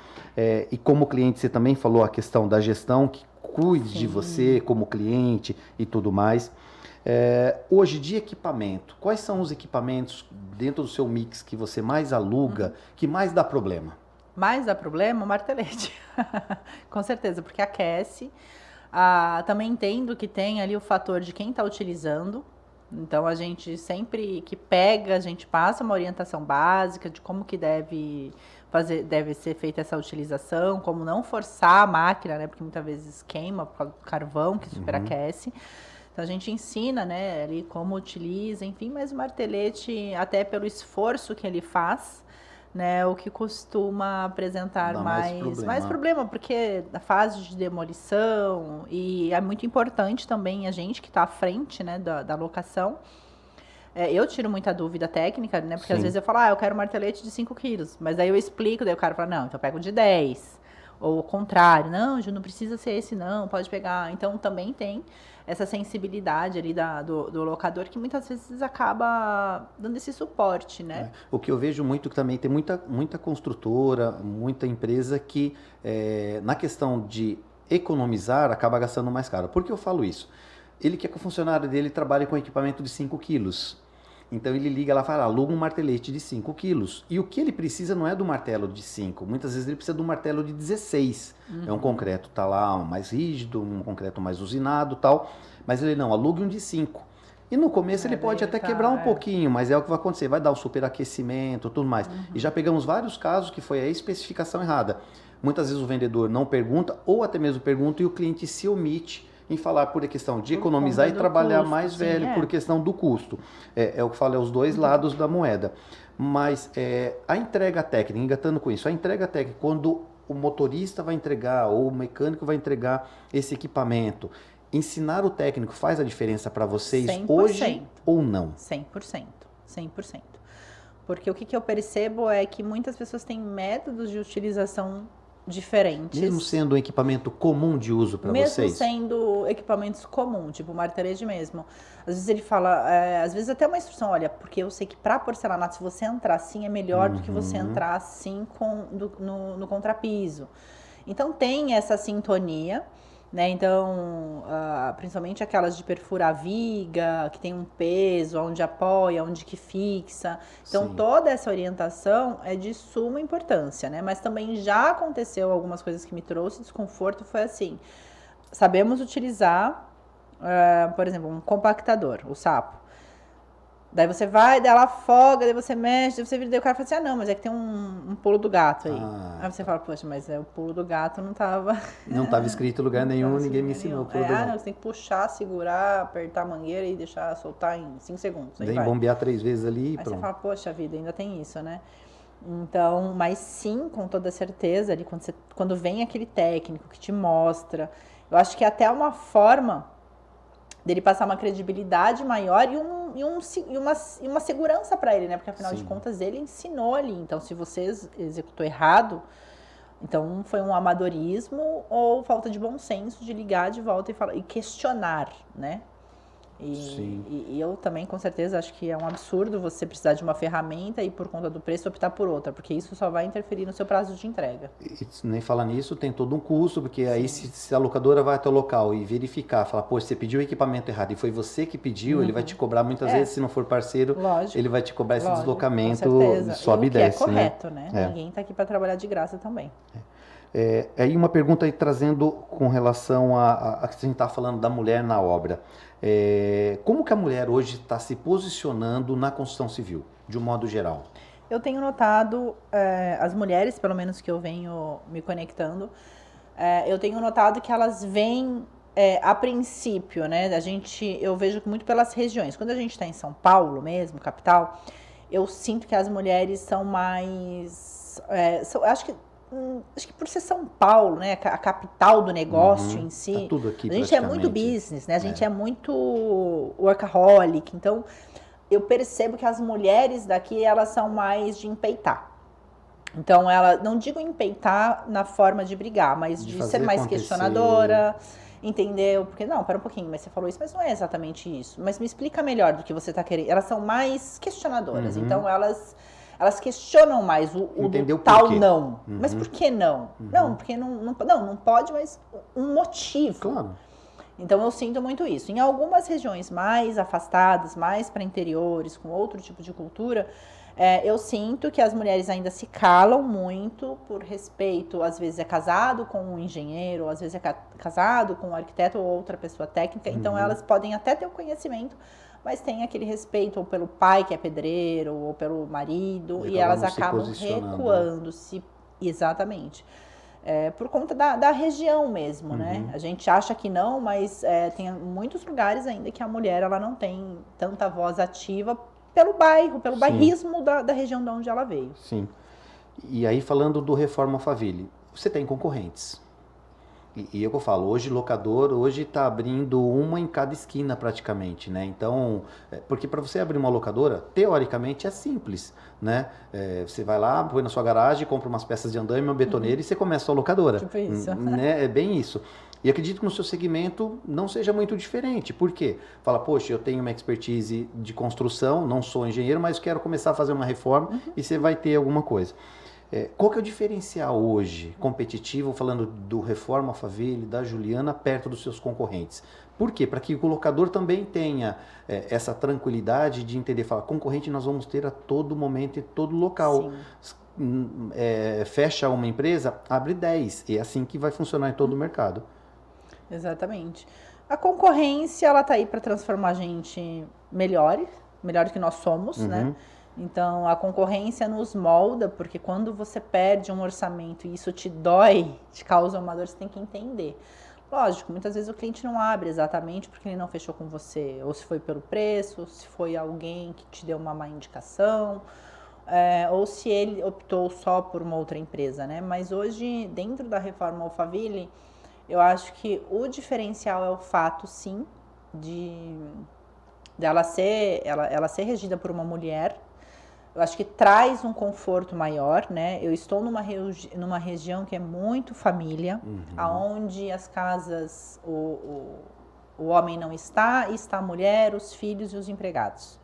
S1: e como cliente você também falou a questão da gestão, que cuide de você como cliente e tudo mais. Hoje, de equipamento, quais são os equipamentos dentro do seu mix que você mais aluga, que mais dá problema?
S2: Mais dá problema? O martelete. Com certeza, porque aquece. Também entendo que tem ali o fator de quem está utilizando. Então, a gente sempre que pega, a gente passa uma orientação básica de como que deve ser feita essa utilização, como não forçar a máquina, né? Porque muitas vezes queima por causa do carvão, que superaquece. Então, a gente ensina, né, ali como utiliza, enfim, mas o martelete, até pelo esforço que ele faz, né, o que costuma apresentar mais problema, porque a fase de demolição, e é muito importante também a gente que está à frente, né, da locação. Eu tiro muita dúvida técnica, né, porque às vezes eu falo, eu quero um martelete de 5 quilos, mas daí eu explico, daí o cara fala, não, então eu pego de 10. Ou o contrário, não, Ju, não precisa ser esse não, pode pegar. Então também tem essa sensibilidade ali do locador que muitas vezes acaba dando esse suporte, né?
S1: O que eu vejo muito que também tem muita construtora, muita empresa que na questão de economizar acaba gastando mais caro. Por que eu falo isso? Ele quer que o funcionário dele trabalhe com equipamento de 5 quilos. Então ele liga lá e fala, aluga um martelete de 5 quilos. E o que ele precisa não é do martelo de 5. Muitas vezes ele precisa de um martelo de 16. É um concreto, tá lá mais rígido, um concreto mais usinado e tal. Mas ele não, aluga um de 5. E no começo ele pode até quebrar um pouquinho, mas é o que vai acontecer. Vai dar o superaquecimento, tudo mais. E já pegamos vários casos que foi a especificação errada. Muitas vezes o vendedor não pergunta, ou até mesmo pergunta, e o cliente se omite em falar por questão de economizar e trabalhar custo, mais velho, por questão do custo. É o que eu falo, é os dois lados da moeda. Mas a entrega técnica, engatando com isso, a entrega técnica, quando o motorista vai entregar ou o mecânico vai entregar esse equipamento, ensinar o técnico faz a diferença para vocês 100%. Hoje ou não?
S2: 100%. 100%. Porque o que eu percebo é que muitas pessoas têm métodos de utilização diferentes.
S1: Mesmo sendo um equipamento comum de uso para vocês?
S2: Mesmo sendo equipamentos comuns, tipo o martelete mesmo. Às vezes ele fala, às vezes até uma instrução, olha, porque eu sei que para porcelanato, se você entrar assim, é melhor do que você entrar assim no contrapiso. Então tem essa sintonia, né? Então, principalmente aquelas de perfurar a viga, que tem um peso, onde apoia, onde que fixa. Então, toda essa orientação é de suma importância, né? Mas também já aconteceu algumas coisas que me trouxe desconforto, foi assim, sabemos utilizar, por exemplo, um compactador, o sapo. Daí você vai, daí ela afoga, daí você mexe, daí você vira, daí o cara fala assim, não, mas é que tem um pulo do gato aí. Aí você fala, poxa, mas o pulo do gato não tava...
S1: Não estava escrito em lugar nenhum, ninguém me ensinou o pulo do gato.
S2: Não, você tem que puxar, segurar, apertar a mangueira e deixar soltar em 5 segundos.
S1: Daí bombear 3 vezes ali e pronto.
S2: Aí você fala, poxa vida, ainda tem isso, né? Então, mas sim, com toda certeza, ali, quando vem aquele técnico que te mostra, eu acho que é até uma forma dele passar uma credibilidade maior e uma segurança para ele, né? Porque afinal de contas ele ensinou ali. Então, se você executou errado, então foi um amadorismo ou falta de bom senso de ligar de volta e questionar, né? E eu também, com certeza, acho que é um absurdo você precisar de uma ferramenta e, por conta do preço, optar por outra, porque isso só vai interferir no seu prazo de entrega.
S1: E nem falar nisso, tem todo um custo, porque aí se a locadora vai até o local e verificar, falar, pô, você pediu o equipamento errado e foi você que pediu, ele vai te cobrar muitas vezes, se não for parceiro, ele vai te cobrar esse deslocamento, sobe e desce.
S2: É correto, né? Ninguém está aqui para trabalhar de graça também.
S1: Aí uma pergunta aí trazendo com relação a que a gente está falando da mulher na obra. Como que a mulher hoje está se posicionando na construção civil, de um modo geral?
S2: Eu tenho notado, as mulheres, pelo menos que eu venho me conectando, eu tenho notado que elas vêm, a princípio, né? Eu vejo muito pelas regiões. Quando a gente está em São Paulo mesmo, capital, eu sinto que as mulheres são mais... acho que por ser São Paulo, né? A capital do negócio em si.
S1: Tá tudo aqui,
S2: a gente é muito business, né? A gente é muito workaholic. Então, eu percebo que as mulheres daqui, elas são mais de empeitar. Então, não digo empeitar na forma de brigar, mas de ser mais questionadora, entendeu? Porque, não, pera um pouquinho, mas você falou isso, mas não é exatamente isso. Mas me explica melhor do que você está querendo. Elas são mais questionadoras, então elas questionam mais o do tal não. Mas por que não? Não, porque não pode, mas um motivo.
S1: Claro.
S2: Então, eu sinto muito isso. Em algumas regiões mais afastadas, mais para interiores, com outro tipo de cultura, eu sinto que as mulheres ainda se calam muito por respeito. Às vezes é casado com um engenheiro, ou às vezes é casado com um arquiteto ou outra pessoa técnica. Então, elas podem até ter o conhecimento, mas tem aquele respeito ou pelo pai, que é pedreiro, ou pelo marido, e elas acabam recuando-se. Exatamente. Por conta da região mesmo, né? A gente acha que não, mas tem muitos lugares ainda que a mulher ela não tem tanta voz ativa pelo bairro, pelo bairrismo da região de onde ela veio.
S1: Sim. E aí, falando do Reforma Alphaville, você tem concorrentes. E é o que eu falo, hoje locador, está abrindo uma em cada esquina praticamente, né? Então, porque para você abrir uma locadora, teoricamente é simples, né? Você vai lá, põe na sua garagem, compra umas peças de andaime, uma betoneira e você começa a sua locadora.
S2: Tipo isso.
S1: Né? É bem isso. E acredito que no seu segmento não seja muito diferente. Por quê? Fala, poxa, eu tenho uma expertise de construção, não sou engenheiro, mas quero começar a fazer uma reforma e você vai ter alguma coisa. Qual que é o diferencial hoje, competitivo, falando do Reforma Alphaville, da Juliana, perto dos seus concorrentes? Por quê? Para que o locador também tenha essa tranquilidade de entender, falar, concorrente nós vamos ter a todo momento, em todo local. Fecha uma empresa, abre 10. E é assim que vai funcionar em todo o mercado.
S2: Exatamente. A concorrência, ela tá aí para transformar a gente melhor que nós somos, né? Então, a concorrência nos molda, porque quando você perde um orçamento e isso te dói, te causa uma dor, você tem que entender. Lógico, muitas vezes o cliente não abre exatamente porque ele não fechou com você, ou se foi pelo preço, ou se foi alguém que te deu uma má indicação, ou se ele optou só por uma outra empresa, né? Mas hoje, dentro da Reforma Alphaville, eu acho que o diferencial é o fato, sim, ela ser regida por uma mulher. Eu acho que traz um conforto maior, né? Eu estou numa região que é muito família, aonde as casas, o homem não está, e está a mulher, os filhos e os empregados.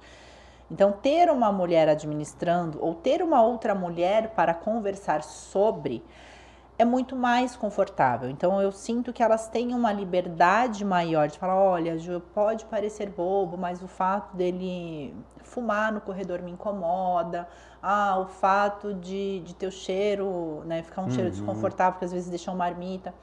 S2: Então, ter uma mulher administrando, ou ter uma outra mulher para conversar sobre, é muito mais confortável. Então, eu sinto que elas têm uma liberdade maior de falar, olha, Ju, pode parecer bobo, mas o fato dele fumar no corredor me incomoda. O fato de ter o cheiro, né, ficar um cheiro desconfortável, porque às vezes deixa uma marmita.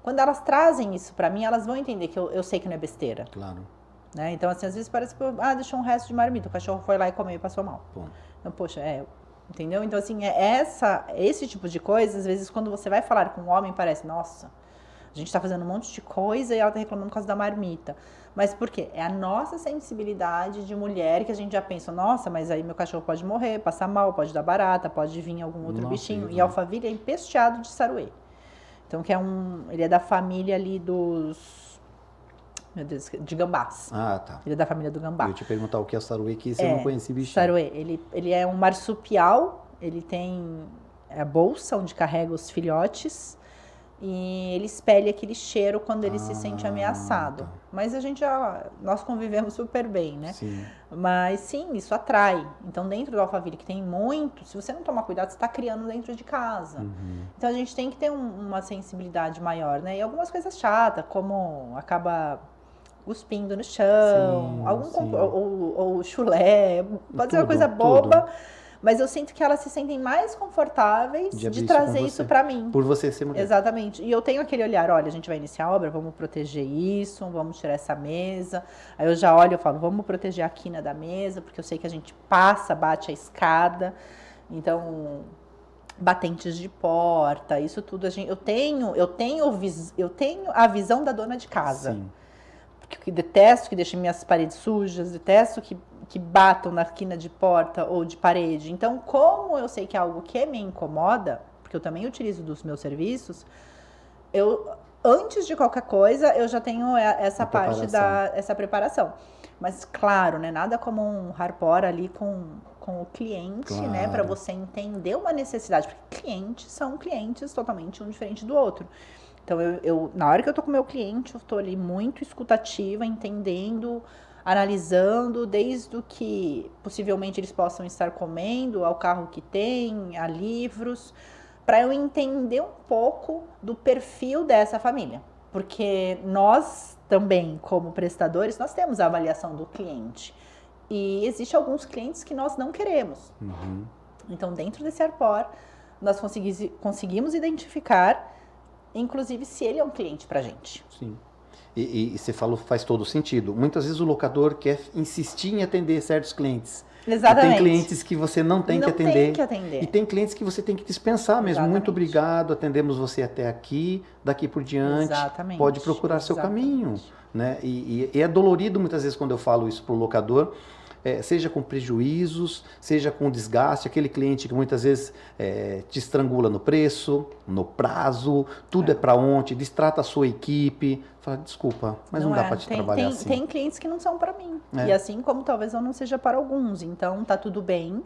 S2: Quando elas trazem isso para mim, elas vão entender que eu sei que não é besteira.
S1: Claro.
S2: Né? Então, assim, às vezes parece que deixou um resto de marmita, o cachorro foi lá e comeu e passou mal.
S1: Bom.
S2: Então, poxa, entendeu? Então, assim, esse tipo de coisa, às vezes, quando você vai falar com um homem, parece, nossa, a gente tá fazendo um monte de coisa e ela tá reclamando por causa da marmita. Mas por quê? É a nossa sensibilidade de mulher que a gente já pensa, nossa, mas aí meu cachorro pode morrer, passar mal, pode dar barata, pode vir algum outro bichinho. E Alphaville é empesteado de saruê. Então, ele é da família ali meu Deus, de gambás.
S1: Tá.
S2: Ele é da família do gambá.
S1: Eu ia te perguntar o que é saruê, que eu não conheci bichinho.
S2: Saruê, ele é um marsupial, ele tem a bolsa onde carrega os filhotes e ele espelha aquele cheiro quando ele se sente ameaçado. Tá. Mas nós convivemos super bem, né?
S1: Sim.
S2: Mas sim, isso atrai. Então, dentro do Alphaville, que tem muito, se você não tomar cuidado, você está criando dentro de casa. Então, a gente tem que ter uma sensibilidade maior, né? E algumas coisas chatas, como acaba cuspindo no chão, ou chulé, pode ser uma coisa boba, mas eu sinto que elas se sentem mais confortáveis
S1: De abrir
S2: de
S1: isso
S2: trazer
S1: com
S2: isso
S1: você.
S2: para mim.
S1: Por você ser mulher.
S2: Exatamente. E eu tenho aquele olhar, olha, a gente vai iniciar a obra, vamos proteger isso, vamos tirar essa mesa. Aí eu já olho e falo, vamos proteger a quina da mesa, porque eu sei que a gente passa, bate a escada. Então, batentes de porta, isso tudo eu tenho a visão da dona de casa.
S1: Sim.
S2: Porque eu detesto que deixem minhas paredes sujas, detesto que batam na quina de porta ou de parede. Então, como eu sei que é algo que me incomoda, porque eu também utilizo dos meus serviços, antes de qualquer coisa, eu já tenho essa parte essa preparação. Mas, claro, né, nada como um rapport ali com o cliente,
S1: claro.
S2: Né, para você entender uma necessidade, porque clientes são clientes totalmente um diferente do outro. Então, na hora que eu tô com o meu cliente, eu tô ali muito escutativa, entendendo, analisando, desde o que possivelmente eles possam estar comendo, ao carro que tem, a livros, para eu entender um pouco do perfil dessa família. Porque nós também, como prestadores, nós temos a avaliação do cliente. E existem alguns clientes que nós não queremos.
S1: Uhum.
S2: Então, dentro desse rapport, nós conseguimos identificar, inclusive, se ele é um cliente para a gente.
S1: Sim. E você falou, faz todo sentido. Muitas vezes o locador quer insistir em atender certos clientes.
S2: Exatamente.
S1: E tem clientes que você não tem que atender.
S2: Tem que atender.
S1: E tem clientes que você tem que dispensar mesmo.
S2: Exatamente.
S1: Muito obrigado, atendemos você até aqui, daqui por diante.
S2: Exatamente.
S1: Pode procurar seu caminho. Né? E é dolorido muitas vezes quando eu falo isso para o locador. Seja com prejuízos, seja com desgaste, aquele cliente que muitas vezes te estrangula no preço, no prazo, tudo é para ontem, distrata a sua equipe, fala, desculpa, mas não dá para te trabalhar assim.
S2: Tem clientes que não são para mim, e assim como talvez eu não seja para alguns, então tá tudo bem,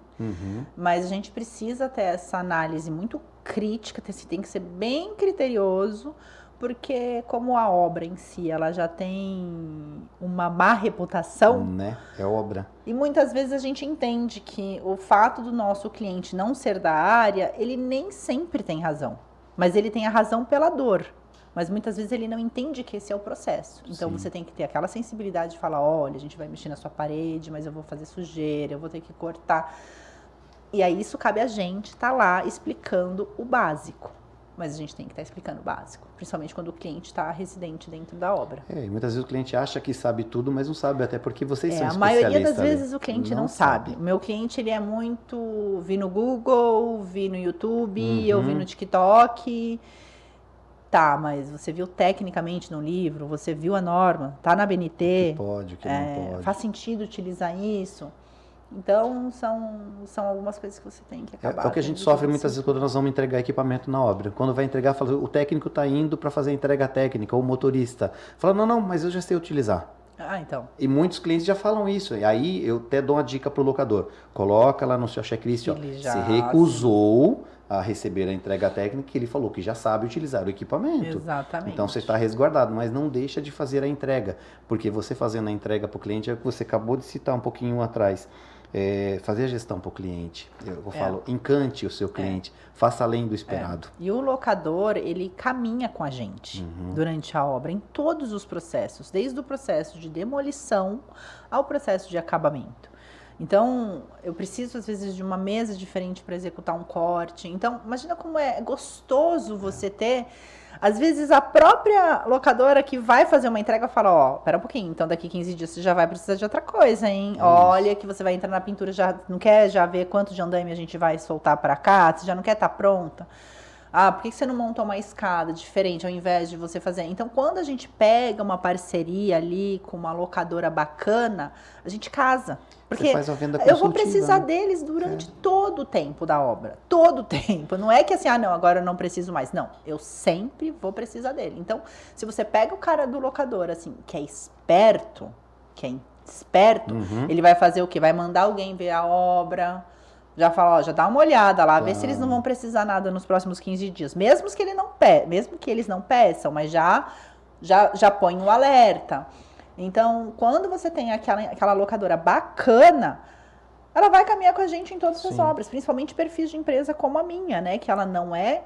S2: mas a gente precisa ter essa análise muito crítica, tem que ser bem criterioso, porque como a obra em si, ela já tem uma má reputação,
S1: né? É obra.
S2: E muitas vezes a gente entende que o fato do nosso cliente não ser da área, ele nem sempre tem razão, mas ele tem a razão pela dor. Mas muitas vezes ele não entende que esse é o processo. Então você tem que ter aquela sensibilidade de falar, olha, a gente vai mexer na sua parede, mas eu vou fazer sujeira, eu vou ter que cortar. E aí isso cabe a gente estar lá explicando o básico. Mas a gente tem que estar explicando o básico, principalmente quando o cliente está residente dentro da obra.
S1: E muitas vezes o cliente acha que sabe tudo, mas não sabe, até porque vocês são
S2: a
S1: especialistas. A
S2: maioria das vezes o cliente não sabe. O meu cliente, ele é muito, vi no Google, vi no YouTube, eu vi no TikTok. Tá, mas você viu tecnicamente no livro, você viu a norma, tá na BNT.
S1: O que pode, o que não pode.
S2: Faz sentido utilizar isso? Então, são algumas coisas que você tem que acabar.
S1: É o que a gente sofre muitas vezes quando nós vamos entregar equipamento na obra. Quando vai entregar, fala, o técnico está indo para fazer a entrega técnica, ou o motorista. Fala, não, mas eu já sei utilizar.
S2: Então.
S1: E muitos clientes já falam isso. E aí eu até dou uma dica para o locador. Coloca lá no seu checklist, se recusou a receber a entrega técnica, que ele falou que já sabe utilizar o equipamento.
S2: Exatamente.
S1: Então você está resguardado, mas não deixa de fazer a entrega. Porque você fazendo a entrega para o cliente, é o que você acabou de citar um pouquinho atrás. Fazer a gestão para o cliente. Eu falo, encante o seu cliente, faça além do esperado.
S2: E o locador, ele caminha com a gente durante a obra, em todos os processos, desde o processo de demolição ao processo de acabamento. Então, eu preciso, às vezes, de uma mesa diferente para executar um corte. Então, imagina como é gostoso você ter... Às vezes, a própria locadora que vai fazer uma entrega fala, ó, pera um pouquinho, então daqui 15 dias você já vai precisar de outra coisa, hein? Olha que você vai entrar na pintura, já não quer já ver quanto de andaime a gente vai soltar para cá? Você já não quer estar pronta? Ah, por que você não montou uma escada diferente ao invés de você fazer? Então, quando a gente pega uma parceria ali com uma locadora bacana, a gente casa. Porque
S1: faz uma venda
S2: eu vou precisar deles durante todo o tempo da obra. Todo o tempo. Não é que assim, não, agora eu não preciso mais. Não, eu sempre vou precisar dele. Então, se você pega o cara do locador, assim, que é esperto, ele vai fazer o quê? Vai mandar alguém ver a obra... Já fala, já dá uma olhada lá, vê se eles não vão precisar nada nos próximos 15 dias. Mesmo que eles não peçam, mas já põe um alerta. Então, quando você tem aquela locadora bacana, ela vai caminhar com a gente em todas as obras, principalmente perfis de empresa como a minha, né? Que ela não é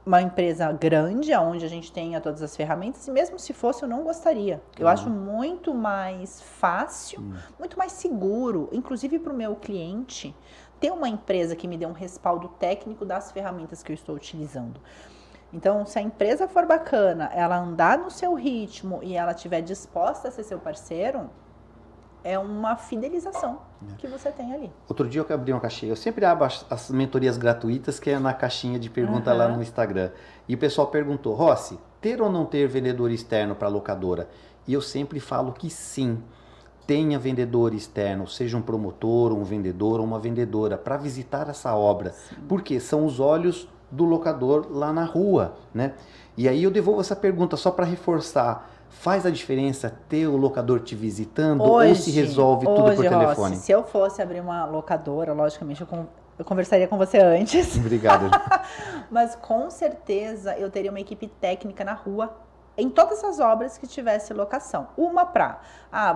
S2: uma empresa grande, onde a gente tenha todas as ferramentas, e mesmo se fosse, eu não gostaria. Eu acho muito mais fácil, muito mais seguro, inclusive para o meu cliente, ter uma empresa que me dê um respaldo técnico das ferramentas que eu estou utilizando. Então, se a empresa for bacana, ela andar no seu ritmo e ela estiver disposta a ser seu parceiro, é uma fidelização que você tem ali.
S1: Outro dia eu abri uma caixinha, eu sempre abro as mentorias gratuitas, que é na caixinha de pergunta lá no Instagram. E o pessoal perguntou, Rossi, ter ou não ter vendedor externo para locadora? E eu sempre falo que sim, tenha vendedor externo, seja um promotor, um vendedor ou uma vendedora, para visitar essa obra. Sim. Porque são os olhos do locador lá na rua, né? E aí eu devolvo essa pergunta só para reforçar. Faz a diferença ter o locador te visitando ou se resolve tudo por telefone?
S2: Rossi, se eu fosse abrir uma locadora, logicamente eu conversaria com você antes.
S1: Obrigado.
S2: Mas com certeza eu teria uma equipe técnica na rua em todas as obras que tivesse locação. Uma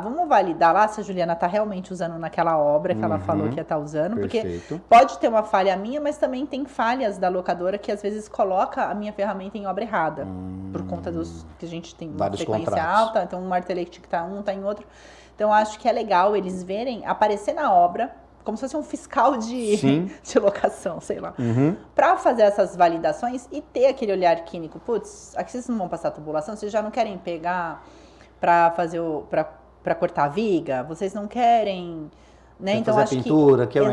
S2: vamos validar lá se a Juliana está realmente usando naquela obra que ela falou que ia estar usando.
S1: Perfeito.
S2: Porque pode ter uma falha minha, mas também tem falhas da locadora que às vezes coloca a minha ferramenta em obra errada. Por conta dos que a gente tem uma frequência
S1: contratos.
S2: alta, então um martelete que está um, está em outro. Então acho que é legal eles verem, aparecer na obra, como se fosse um fiscal de locação, sei lá. Para fazer essas validações e ter aquele olhar clínico. Putz, aqui vocês não vão passar tubulação, vocês já não querem pegar para fazer para cortar a viga, vocês não querem, né?
S1: Quer
S2: então
S1: fazer
S2: acho
S1: a pintura, que é um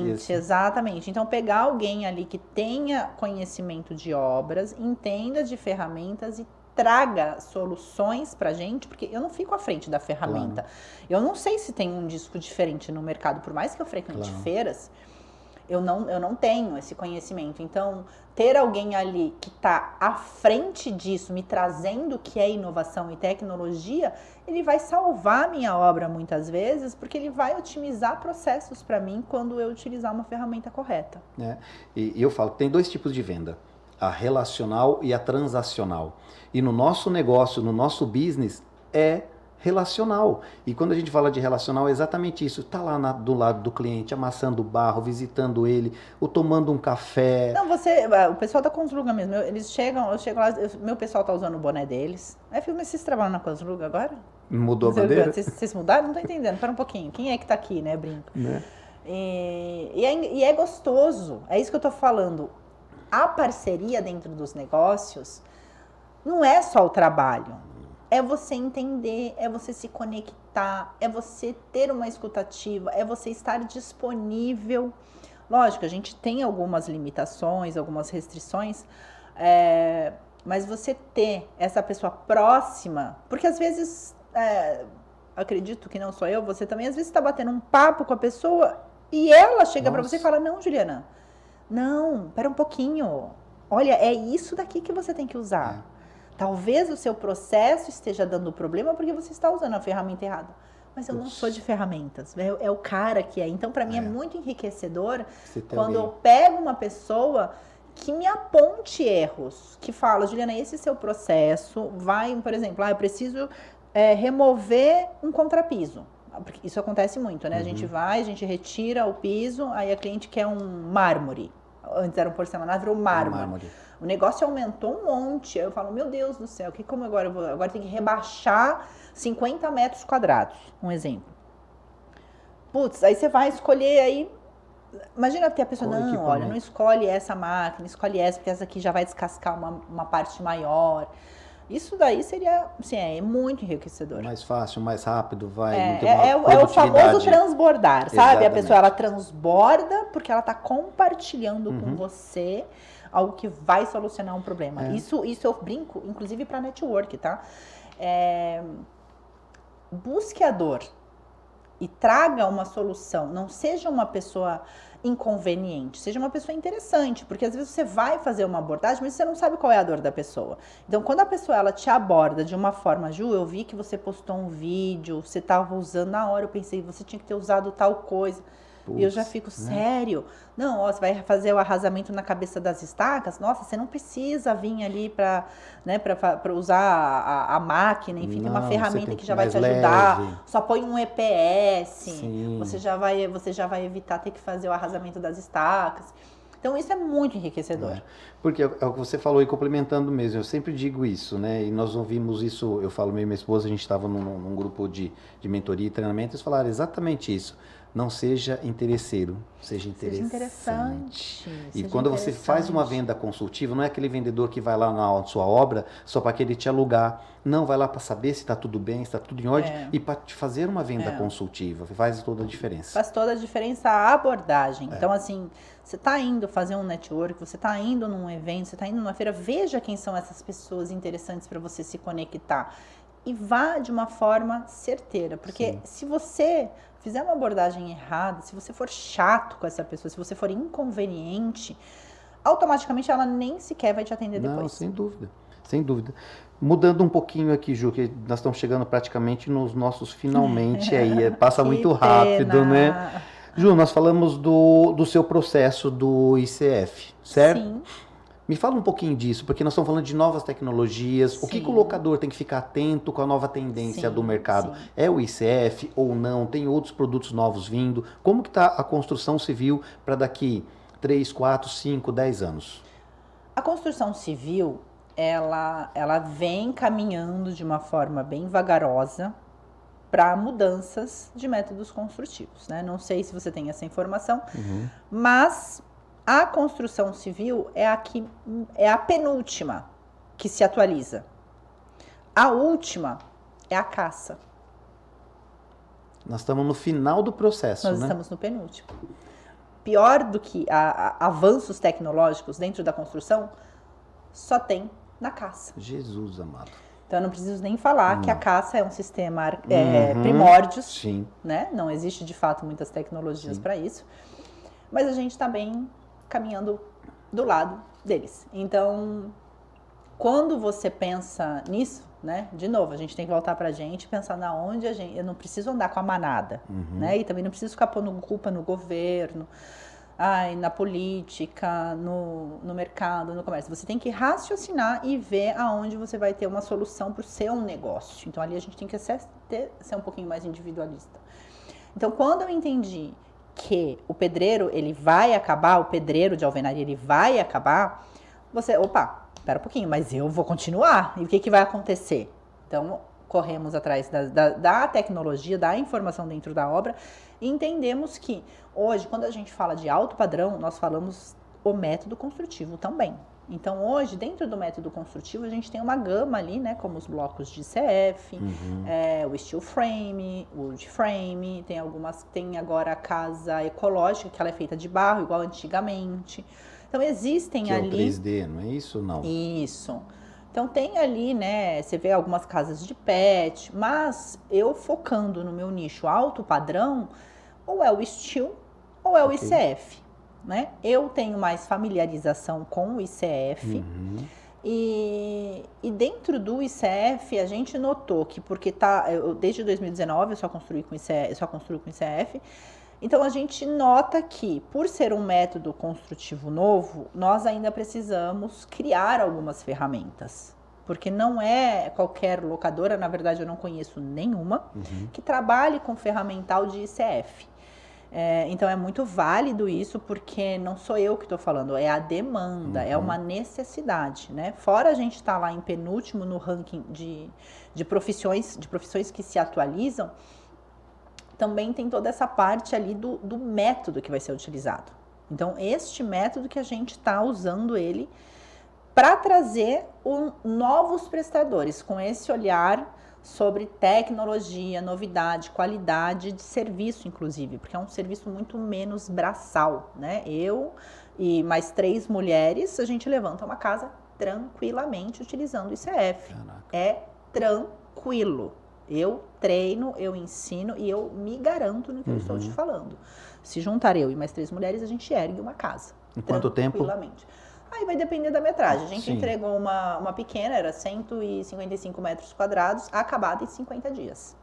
S2: exatamente. Então pegar alguém ali que tenha conhecimento de obras, entenda de ferramentas e traga soluções pra gente, porque eu não fico à frente da ferramenta. Claro. Eu não sei se tem um disco diferente no mercado, por mais que eu frequente feiras, eu não tenho esse conhecimento. Então, ter alguém ali que está à frente disso, me trazendo o que é inovação e tecnologia, ele vai salvar a minha obra muitas vezes, porque ele vai otimizar processos para mim quando eu utilizar uma ferramenta correta.
S1: E eu falo que tem dois tipos de venda, a relacional e a transacional. E no nosso negócio, no nosso business, é relacional. E quando a gente fala de relacional, é exatamente isso. Tá lá do lado do cliente, amassando barro, visitando ele, ou tomando um café.
S2: Não, o pessoal da Construga mesmo, eles chegam, eu chego lá, meu pessoal tá usando o boné deles. Aí eu fico, mas vocês trabalham na Construga agora?
S1: Mudou a bandeira?
S2: Vocês mudaram? Não tô entendendo, pera um pouquinho. Quem é que tá aqui, né, brinco?
S1: Né?
S2: E é gostoso, é isso que eu tô falando. A parceria dentro dos negócios não é só o trabalho, é você entender, é você se conectar, é você ter uma escutativa, é você estar disponível. Lógico, a gente tem algumas limitações, algumas restrições, mas você ter essa pessoa próxima, porque às vezes, acredito que não sou eu, você também às vezes está batendo um papo com a pessoa e ela chega para você e fala, não, Juliana, não, pera um pouquinho, olha, é isso daqui que você tem que usar. Talvez o seu processo esteja dando problema porque você está usando a ferramenta errada. Mas eu não sou de ferramentas, é o cara que é. Então, para mim, é muito enriquecedor quando eu pego uma pessoa que me aponte erros, que fala, Juliana, esse é seu processo, vai, por exemplo, eu preciso remover um contrapiso. Porque isso acontece muito, né? A gente vai, a gente retira o piso, aí a cliente quer um mármore. Antes era um porcelanato, virou mármore. O negócio aumentou um monte. Aí eu falo, meu Deus do céu, como agora eu vou? Agora tem que rebaixar 50 metros quadrados, um exemplo. Putz, aí você vai escolher aí. Imagina ter a pessoa, não, olha, não escolhe essa máquina, escolhe essa, porque essa aqui já vai descascar uma parte maior. Isso daí seria, assim, é muito enriquecedor.
S1: Mais fácil, mais rápido, vai.
S2: É o famoso transbordar, sabe?
S1: Exatamente.
S2: A pessoa, ela transborda porque ela está compartilhando com você algo que vai solucionar um problema. Isso eu brinco, inclusive para network, tá? Busque a dor e traga uma solução. Não seja uma pessoa inconveniente, seja uma pessoa interessante, porque às vezes você vai fazer uma abordagem, mas você não sabe qual é a dor da pessoa. Então, quando a pessoa ela te aborda de uma forma, Ju, eu vi que você postou um vídeo, você estava usando, na hora eu pensei, você tinha que ter usado tal coisa. E eu já fico, sério? Não, você vai fazer o arrasamento na cabeça das estacas? Nossa, você não precisa vir ali para usar a máquina, enfim, tem uma ferramenta que já vai te ajudar. Leve. Só põe um EPS, você já vai evitar ter que fazer o arrasamento das estacas. Então, isso é muito enriquecedor.
S1: Porque é o que você falou, e complementando mesmo, eu sempre digo isso, né? E nós ouvimos isso, eu falo, eu e minha esposa, a gente estava num grupo de mentoria e treinamento, eles falaram exatamente isso. Não seja interesseiro, seja
S2: Seja
S1: interessante.
S2: interessante.
S1: E
S2: seja
S1: quando você faz uma venda consultiva, não é aquele vendedor que vai lá na sua obra só para querer te alugar. Não, vai lá para saber se está tudo bem, se está tudo em ordem e para te fazer uma venda consultiva. Faz toda a diferença.
S2: Faz toda a diferença a abordagem. Então, assim, você está indo fazer um network, você está indo num evento, você está indo numa feira, veja quem são essas pessoas interessantes para você se conectar. E vá de uma forma certeira. Porque se você fizer uma abordagem errada, se você for chato com essa pessoa, se você for inconveniente, automaticamente ela nem sequer vai te atender depois.
S1: Não, sem dúvida, sem dúvida. Mudando um pouquinho aqui, Ju, que nós estamos chegando praticamente nos nossos finalmente aí, passa muito rápido, né? Ju, nós falamos do seu processo do ICF, certo?
S2: Sim.
S1: Me fala um pouquinho disso, porque nós estamos falando de novas tecnologias. Sim. O que o locador tem que ficar atento com a nova tendência do mercado? Sim. É o ICF ou não? Tem outros produtos novos vindo? Como que está a construção civil para daqui 3, 4, 5, 10 anos?
S2: A construção civil, ela vem caminhando de uma forma bem vagarosa para mudanças de métodos construtivos, né? Não sei se você tem essa informação, mas a construção civil é a penúltima que se atualiza. A última é a caça.
S1: Nós estamos no final do processo,
S2: Nós estamos no penúltimo. Pior do que avanços tecnológicos dentro da construção, só tem na caça.
S1: Jesus amado.
S2: Então, eu não preciso nem falar que a caça é um sistema primórdios.
S1: Sim.
S2: Né? Não existe, de fato, muitas tecnologias para isso. Mas a gente está bem caminhando do lado deles. Então, quando você pensa nisso, né? De novo, a gente tem que voltar pra gente e pensar na onde eu não preciso andar com a manada, né? E também não preciso ficar pondo culpa no governo, na política, no mercado, no comércio. Você tem que raciocinar e ver aonde você vai ter uma solução para o seu negócio. Então, ali a gente tem que ser um pouquinho mais individualista. Então, quando eu entendi que o pedreiro, ele vai acabar, o pedreiro de alvenaria, ele vai acabar, espera um pouquinho, mas eu vou continuar. E o que vai acontecer? Então, corremos atrás da tecnologia, da informação dentro da obra e entendemos que hoje, quando a gente fala de alto padrão, nós falamos o método construtivo também. Então, hoje, dentro do método construtivo, a gente tem uma gama ali, né? Como os blocos de ICF, o steel frame, o wood frame, tem agora a casa ecológica, que ela é feita de barro, igual antigamente. Então, existem
S1: que
S2: ali...
S1: é o 3D, não é isso? Não.
S2: Isso. Então, tem ali, né? Você vê algumas casas de pet, mas eu focando no meu nicho alto padrão, ou é o steel ou é o ICF. Né? Eu tenho mais familiarização com o ICF e dentro do ICF a gente notou que porque desde 2019 eu só construo com ICF, então a gente nota que por ser um método construtivo novo, nós ainda precisamos criar algumas ferramentas. Porque não é qualquer locadora, na verdade eu não conheço nenhuma, que trabalhe com ferramental de ICF. Então é muito válido isso, porque não sou eu que estou falando, é a demanda, é uma necessidade, né? Fora a gente estar lá em penúltimo no ranking de profissões que se atualizam, também tem toda essa parte ali do método que vai ser utilizado. Então, este método que a gente está usando ele para trazer novos prestadores, com esse olhar sobre tecnologia, novidade, qualidade de serviço, inclusive, porque é um serviço muito menos braçal, né? Eu e mais 3 mulheres, a gente levanta uma casa tranquilamente utilizando o ICF.
S1: Caraca.
S2: É tranquilo. Eu treino, eu ensino e eu me garanto no que eu estou te falando. Se juntar eu e mais 3 mulheres, a gente ergue uma casa.
S1: Em quanto tempo?
S2: Tranquilamente. Aí vai depender da metragem. A gente entregou uma pequena, era 155 metros quadrados, acabada em 50 dias.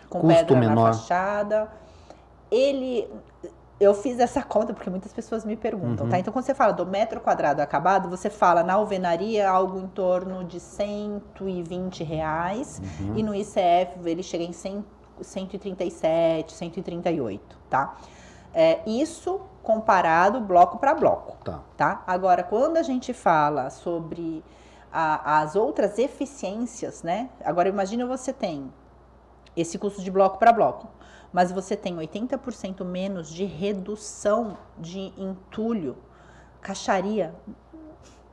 S2: Com
S1: custo
S2: pedra
S1: menor.
S2: Na fachada. Eu fiz essa conta porque muitas pessoas me perguntam, tá? Então, quando você fala do metro quadrado acabado, você fala na alvenaria algo em torno de R$120. E no ICF ele chega em 137, 138, tá? Isso comparado bloco para bloco, tá? Agora, quando a gente fala sobre as outras eficiências, né? Agora, imagina você tem esse custo de bloco para bloco. Mas você tem 80% menos de redução de entulho, caixaria.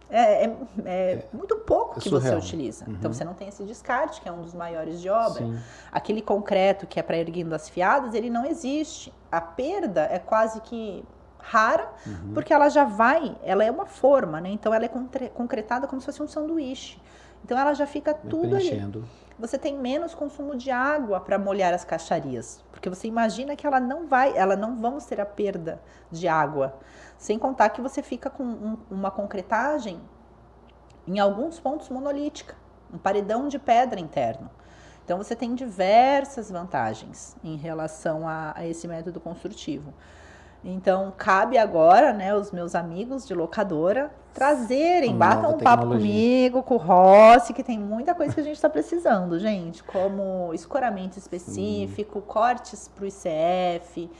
S2: É muito pouco que você utiliza. Então você não tem esse descarte, que é um dos maiores de obra.
S1: Sim.
S2: Aquele concreto que é para erguendo as fiadas, ele não existe. A perda é quase que rara, porque ela já vai, ela é uma forma, né? Então ela é concretada como se fosse um sanduíche. Então ela já fica tudo ali. Você tem menos consumo de água para molhar as caixarias, porque você imagina que ela não vamos ter a perda de água, sem contar que você fica com uma concretagem em alguns pontos monolítica, um paredão de pedra interno. Então você tem diversas vantagens em relação a esse método construtivo. Então, cabe agora, né, os meus amigos de locadora trazerem, batam um papo comigo, com o Rossi, que tem muita coisa que a gente está precisando, gente, como escoramento específico, cortes para o ICF,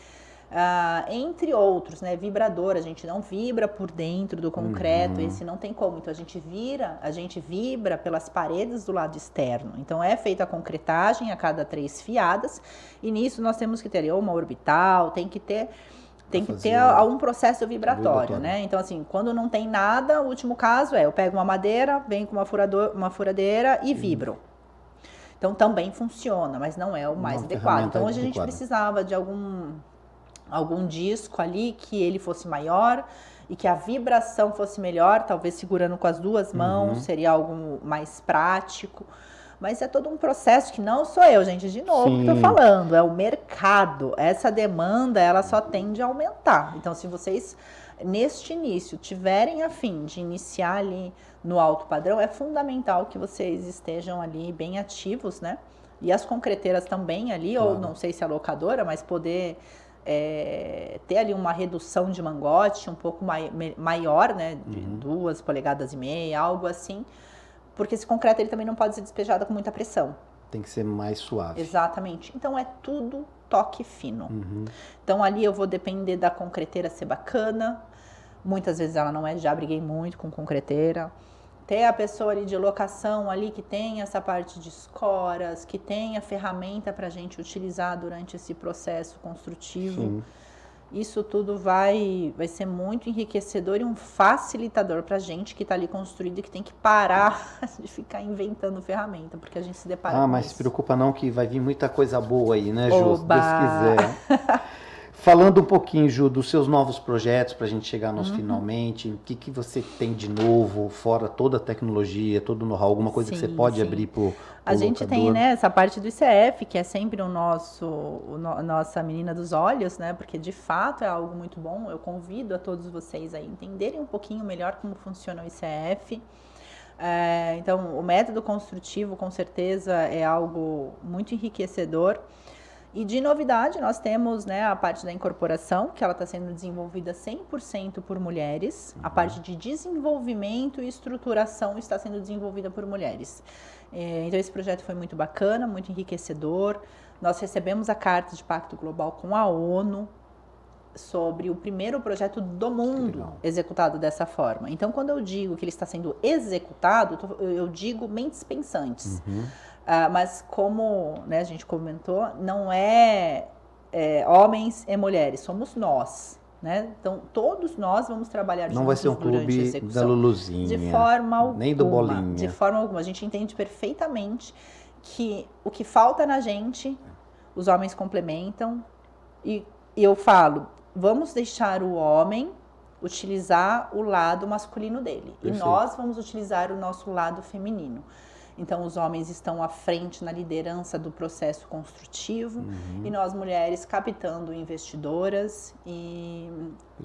S2: entre outros, né, vibrador, a gente não vibra por dentro do concreto, esse não tem como, então a gente vibra pelas paredes do lado externo, então é feita a concretagem a cada 3 fiadas, e nisso nós temos que ter uma orbital, tem que ter um processo vibratório, né? Então, assim, quando não tem nada, o último caso eu pego uma madeira, venho com uma furadeira e vibro. Então, também funciona, mas não é o mais adequado. Então, hoje a gente precisava de algum disco ali que ele fosse maior e que a vibração fosse melhor, talvez segurando com as 2 mãos, seria algo mais prático. Mas é todo um processo que não sou eu, gente, de novo que estou falando, é o mercado. Essa demanda, ela só tende a aumentar. Então, se vocês, neste início, tiverem a fim de iniciar ali no alto padrão, é fundamental que vocês estejam ali bem ativos, né? E as concreteiras também ali, claro. Ou não sei se a locadora, mas poder ter ali uma redução de mangote um pouco maior, né? De 2,5 polegadas, algo assim. Porque esse concreto ele também não pode ser despejado com muita pressão.
S1: Tem que ser mais suave.
S2: Exatamente. Então é tudo toque fino. Então ali eu vou depender da concreteira ser bacana. Muitas vezes ela não é, já briguei muito com concreteira. Ter a pessoa ali de locação ali que tem essa parte de escoras, que tem a ferramenta para a gente utilizar durante esse processo construtivo. Sim. Isso tudo vai ser muito enriquecedor e um facilitador para a gente que está ali construído e que tem que parar de ficar inventando ferramenta, porque a gente se depara com
S1: mas
S2: isso.
S1: Se preocupa não que vai vir muita coisa boa aí, né, Ju? Se Deus quiser. Falando um pouquinho, Ju, dos seus novos projetos para a gente chegar nos finalmente, o que você tem de novo, fora toda a tecnologia, todo o know-how, alguma coisa que você pode abrir para o
S2: A gente locador. Tem, né, essa parte do ICF, que é sempre a nossa menina dos olhos, né, porque de fato é algo muito bom. Eu convido a todos vocês a entenderem um pouquinho melhor como funciona o ICF. Então, o método construtivo, com certeza, é algo muito enriquecedor. E de novidade, nós temos, né, a parte da incorporação, que ela está sendo desenvolvida 100% por mulheres. A parte de desenvolvimento e estruturação está sendo desenvolvida por mulheres. Então, esse projeto foi muito bacana, muito enriquecedor. Nós recebemos a Carta de Pacto Global com a ONU sobre o primeiro projeto do mundo executado dessa forma. Então, quando eu digo que ele está sendo executado, eu digo mentes pensantes. Mas como, né, a gente comentou, não é homens e mulheres, somos nós, né? Então, todos nós vamos trabalhar juntos.
S1: Não vai ser um clube da Luluzinha.
S2: De forma alguma.
S1: Nem do Bolinha.
S2: De forma alguma. A gente entende perfeitamente que o que falta na gente, os homens complementam. E eu falo, vamos deixar o homem utilizar o lado masculino dele. Perfeito. E nós vamos utilizar o nosso lado feminino. Então, os homens estão à frente na liderança do processo construtivo e nós, mulheres, captando investidodoras e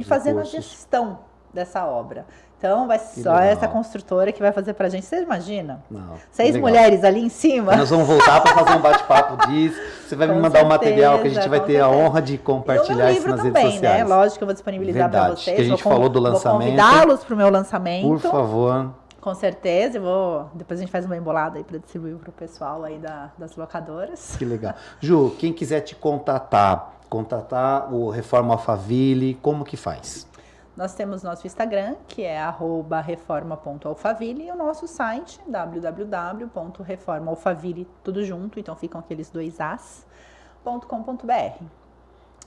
S2: fazendo a gestão dessa obra. Então, vai ser só essa construtora que vai fazer pra gente. Você imagina?
S1: Não,
S2: 6 mulheres ali em cima?
S1: Nós vamos voltar para fazer um bate-papo disso. Você vai me mandar um material que a gente vai ter a honra de compartilhar isso nas redes sociais.
S2: Né? Lógico que eu vou disponibilizar para vocês.
S1: Que a gente falou do lançamento.
S2: Vou convidá-los para o meu lançamento.
S1: Por favor.
S2: Com certeza, depois a gente faz uma embolada aí para distribuir para o pessoal aí das locadoras.
S1: Que legal. Ju, quem quiser te contatar o Reforma Alphaville, como que faz?
S2: Nós temos nosso Instagram, que é @reforma.alphaville, e o nosso site, www.reformaalphaville, tudo junto, então ficam aqueles 2 as.com.br.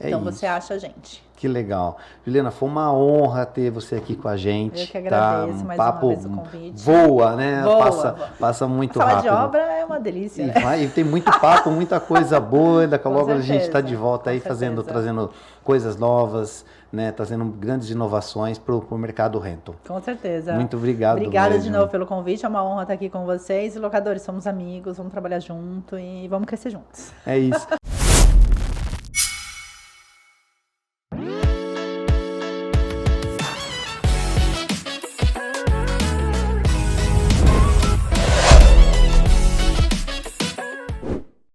S2: Então você acha a gente.
S1: Que legal. Juliana, foi uma honra ter você aqui com a gente.
S2: Eu que agradeço
S1: tá?
S2: mais
S1: Papo
S2: uma vez o convite.
S1: Voa, né?
S2: Voa.
S1: Passa muito
S2: Falar
S1: rápido.
S2: de obra é uma delícia, né?
S1: E tem muito papo, muita coisa boa. E daqui a logo a gente está de volta aí
S2: certeza.
S1: trazendo coisas novas, né? Trazendo grandes inovações para o mercado rental.
S2: Com certeza.
S1: Muito obrigado.
S2: Obrigada
S1: mesmo.
S2: de novo pelo convite. É uma honra estar aqui com vocês. E locadores, somos amigos, vamos trabalhar junto e vamos crescer juntos.
S1: É isso.